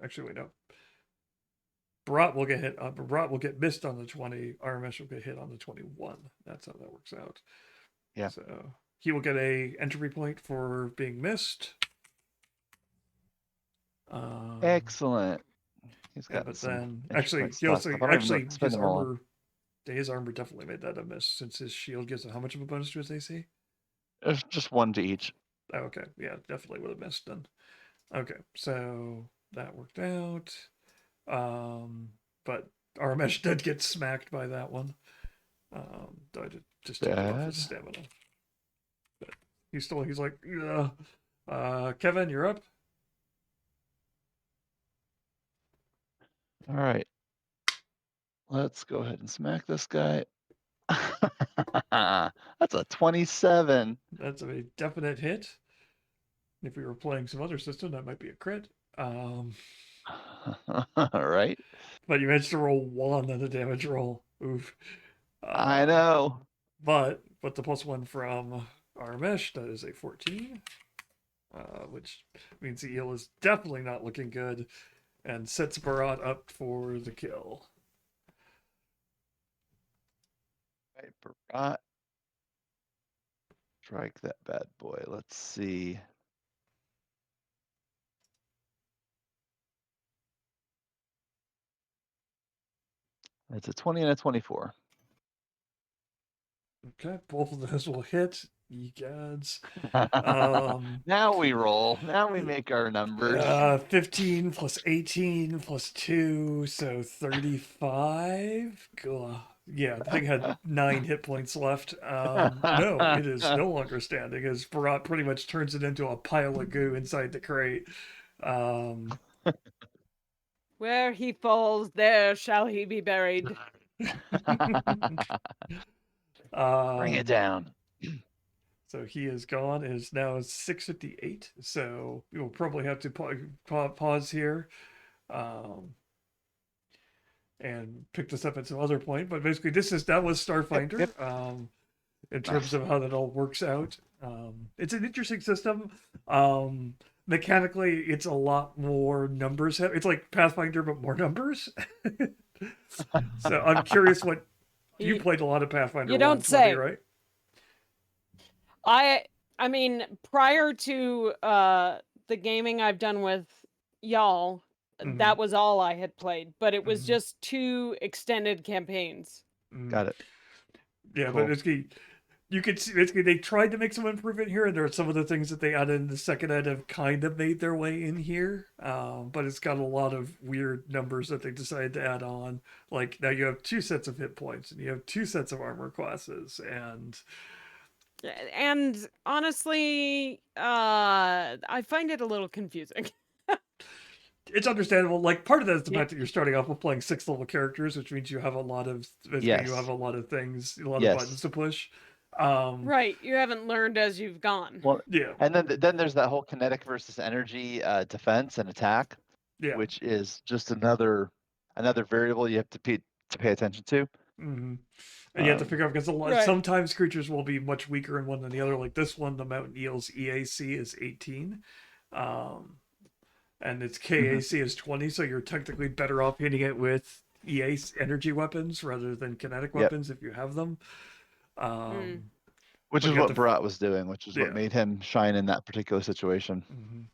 Speaker 1: actually wait, no. Barat will get hit. Barat will get missed on the 20. Aramesh will get hit on the 21. That's how that works out.
Speaker 2: Yeah.
Speaker 1: So he will get a entry point for being missed.
Speaker 2: Excellent. He's
Speaker 1: Yeah,
Speaker 2: got
Speaker 1: but
Speaker 2: some
Speaker 1: then
Speaker 2: entry
Speaker 1: actually
Speaker 2: point
Speaker 1: he also
Speaker 2: stuff. I don't even know
Speaker 1: actually
Speaker 2: if to spend them all.
Speaker 1: his armor definitely made that a miss since his shield gives it how much of a bonus to his AC?
Speaker 2: There's just one to each.
Speaker 1: Oh, okay, yeah, definitely would have missed then. Okay, so that worked out. But Aramesh did get smacked by that one. I just took it off his
Speaker 2: Bad.
Speaker 1: stamina. But he's like, yeah. Kevin, you're up.
Speaker 2: All right. Let's go ahead and smack this guy. That's a 27.
Speaker 1: That's a definite hit. If we were playing some other system, that might be a crit.
Speaker 2: All right.
Speaker 1: But you managed to roll 1 on the damage roll. Oof.
Speaker 2: I know.
Speaker 1: But the +1 from Aramesh, that is a 14. Which means the eel is definitely not looking good and sets Barat up for the kill.
Speaker 2: Right, Barat. Strike that bad boy. Let's see. It's a 20 and a 24.
Speaker 1: Okay, both of those will hit. Ye gods.
Speaker 2: Now we roll. Now we make our numbers.
Speaker 1: 15 plus 18 plus 2, so 35. Ugh. Yeah, the thing had 9 hit points left. No, it is no longer standing as Barat pretty much turns it into a pile of goo inside the crate. Um,
Speaker 3: Where he falls, there shall he be buried.
Speaker 2: Bring it
Speaker 1: um,
Speaker 2: down.
Speaker 1: So he is gone. It is now 6:58. So we will probably have to pause here and pick this up at some other point. But basically, that was Starfinder.
Speaker 2: Yep.
Speaker 1: In terms of how that all works out, it's an interesting system. Mechanically, it's a lot more numbers. It's like Pathfinder, but more numbers. So I'm curious what you
Speaker 3: You-
Speaker 1: played a lot of Pathfinder.
Speaker 3: you don't
Speaker 1: 1,
Speaker 3: say.
Speaker 1: right?
Speaker 3: I mean, prior to the gaming I've done with y'all, that was all I had played, but it was just 2 extended campaigns.
Speaker 2: Got it.
Speaker 1: Yeah,
Speaker 2: Cool.
Speaker 1: but basically, you could see basically they tried to make some improvement here, and there are some of the things that they added in the second ed have kind of made their way in here. But it's got a lot of weird numbers that they decided to add on. Like now you have 2 sets of hit points, and you have 2 sets of armor classes, and
Speaker 3: And honestly, I find it a little confusing.
Speaker 1: it's understandable. Like part of that is the
Speaker 3: Yeah.
Speaker 1: fact that you're starting off with playing 6th level characters, which means you have a lot of basically you have
Speaker 2: Yes.
Speaker 1: a lot of things, a lot of
Speaker 2: Yes.
Speaker 1: buttons to push.
Speaker 3: Right, you haven't learned as you've gone.
Speaker 2: Well,
Speaker 1: Yeah,
Speaker 2: and then there's that whole kinetic versus energy defense and attack,
Speaker 1: yeah.
Speaker 2: which is just another variable you have to pay attention to.
Speaker 1: Mm-hmm. And you have to figure out because
Speaker 3: Right.
Speaker 1: sometimes creatures will be much weaker in one than the other. Like this one, the mountain eel's EAC is 18, and its KAC is 20. So you're technically better off hitting it with EAC energy weapons rather than kinetic
Speaker 2: Yep.
Speaker 1: weapons if you have them.
Speaker 2: Which
Speaker 1: But
Speaker 2: is
Speaker 1: you have
Speaker 2: what
Speaker 1: to-
Speaker 2: Barat was doing, which is
Speaker 1: Yeah.
Speaker 2: what made him shine in that particular situation.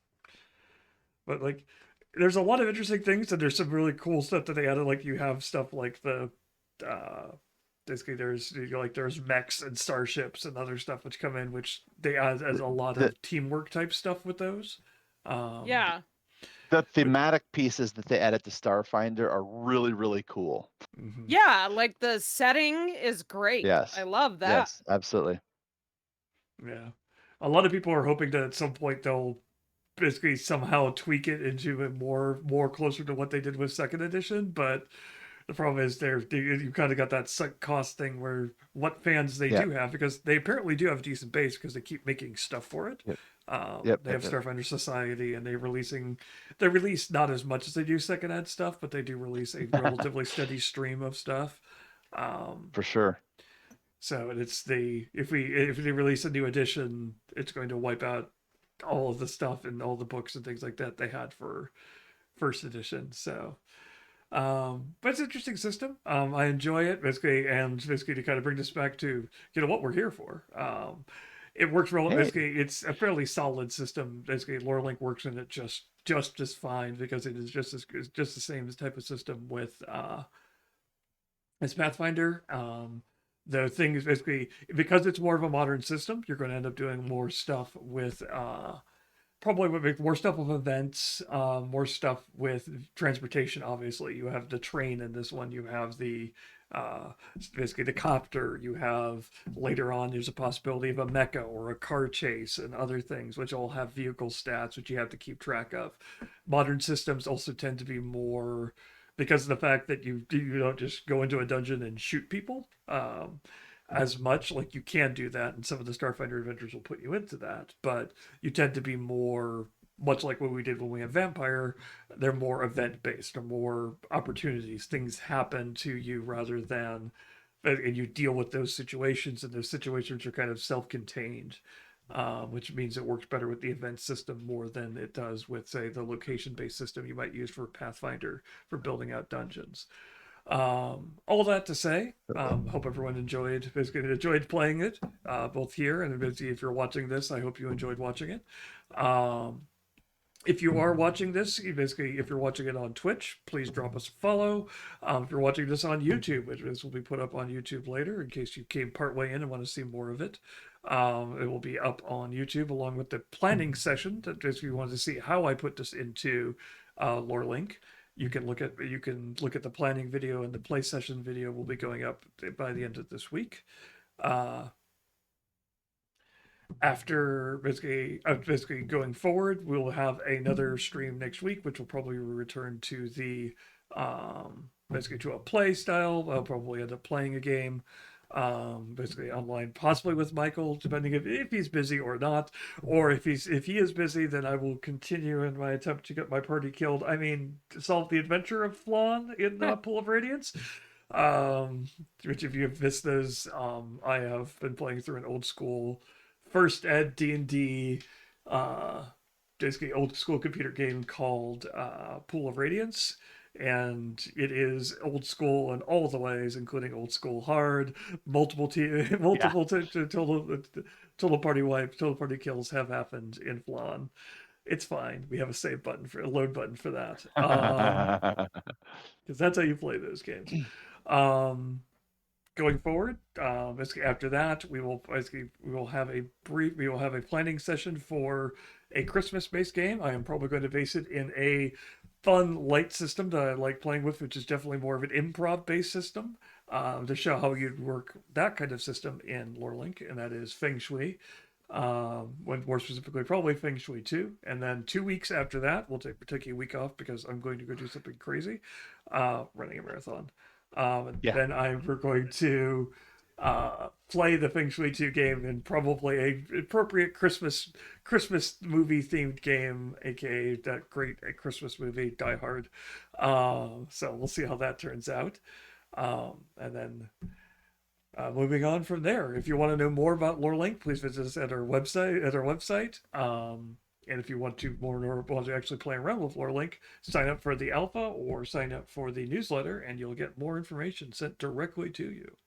Speaker 1: But like, there's a lot of interesting things, and there's some really cool stuff that they added. Like you have stuff like the basically there's mechs and starships and other stuff which come in, which they add as a lot of teamwork type stuff with those.
Speaker 3: Yeah.
Speaker 2: The thematic pieces that they added to Starfinder are really, really cool.
Speaker 3: Yeah, like the setting is great.
Speaker 2: Yes.
Speaker 3: I love that.
Speaker 2: Yes, absolutely.
Speaker 1: Yeah, a lot of people are hoping that at some point they'll basically somehow tweak it into a more closer to what they did with second edition, but the problem is you kind of got that sunk cost thing where what fans they do have, because they apparently do have a decent base because they keep making stuff for it.
Speaker 2: Yep.
Speaker 1: They have Starfinder Society, and they release not as much as they do second ed stuff, but they do release a relatively steady stream of stuff.
Speaker 2: For sure.
Speaker 1: So it's if they release a new edition, it's going to wipe out all of the stuff and all the books and things like that they had for first edition. So but it's an interesting system. I enjoy it basically to kind of bring this back to what we're here for. It works well.
Speaker 2: Hey.
Speaker 1: Basically, it's a fairly solid system. Basically, Lorelink works in it just fine because it is just the same type of system with as Pathfinder. The thing is basically because it's more of a modern system, you're going to end up doing more stuff with probably would make more stuff with events, more stuff with transportation. Obviously, you have the train in this one. You have the basically the copter. You have later on. There's a possibility of a mecha or a car chase and other things, which all have vehicle stats, which you have to keep track of. Modern systems also tend to be more because of the fact that you don't just go into a dungeon and shoot people. As much like you can do that, and some of the Starfinder adventures will put you into that, but you tend to be more much like what we did when we had Vampire. They're more event based or more opportunities. Things happen to you rather than, and you deal with those situations, and those situations are kind of self-contained, which means it works better with the event system more than it does with, say, the location-based system you might use for Pathfinder for building out dungeons. All that to say, hope everyone enjoyed playing it, both here and if you're watching this, I hope you enjoyed watching it. if you are watching this, basically, if you're watching it on Twitch, please drop us a follow. If you're watching this on YouTube, which this will be put up on YouTube later, in case you came partway in and want to see more of it, it will be up on YouTube along with the planning session. That if you want to see how I put this into Lore Link, you can look at the planning video, and the play session video will be going up by the end of this week. After basically going forward, we'll have another stream next week, which will probably return to the basically to a play style. I'll probably end up playing a game basically online, possibly with Michael, depending if he's busy or not, or if he is busy, then I will continue in my attempt to get my party killed. I mean, to solve the adventure of Flan in Pool of Radiance. Which if you have missed those, I have been playing through an old school first ed D&D basically old school computer game called Pool of Radiance, and it is old school in all the ways, including old school hard, multiple total party wipes, total party kills have happened in Flan. It's fine. We have a save button for a load button for that. Because that's how you play those games. Going forward, basically after that, we will have a planning session for a Christmas-based game. I am probably going to base it in a fun, light system that I like playing with, which is definitely more of an improv-based system, to show how you'd work that kind of system in Lore Link, and that is Feng Shui. When more specifically, probably Feng Shui 2. And then 2 weeks after that, we'll take a week off because I'm going to go do something crazy, running a marathon. Then we're going to play the Feng Shui 2 game in probably a appropriate Christmas movie themed game, aka that great Christmas movie Die Hard. So we'll see how that turns out. And then moving on from there, if you want to know more about Lore Link, please visit us at our website. And if you want to actually play around with Lore Link, sign up for the alpha or sign up for the newsletter, and you'll get more information sent directly to you.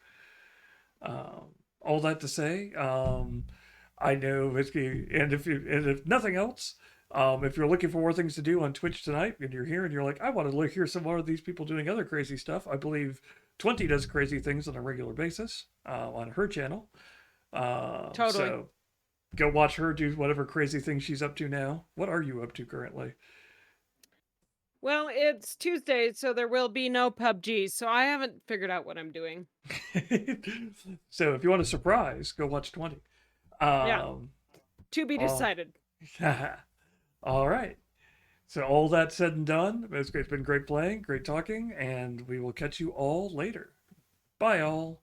Speaker 1: All that to say, I know basically, and if nothing else, if you're looking for more things to do on Twitch tonight, and you're here and you're like, I want to hear some more of these people doing other crazy stuff, I believe 20 does crazy things on a regular basis on her channel.
Speaker 3: Totally.
Speaker 1: So go watch her do whatever crazy thing she's up to now. What are you up to currently?
Speaker 3: Well, it's Tuesday, so there will be no PUBG, so I haven't figured out what I'm doing.
Speaker 1: So if you want a surprise, go watch 20.
Speaker 3: Yeah. To be decided.
Speaker 1: All right. So all that said and done, it's been great playing, great talking, and we will catch you all later. Bye, all.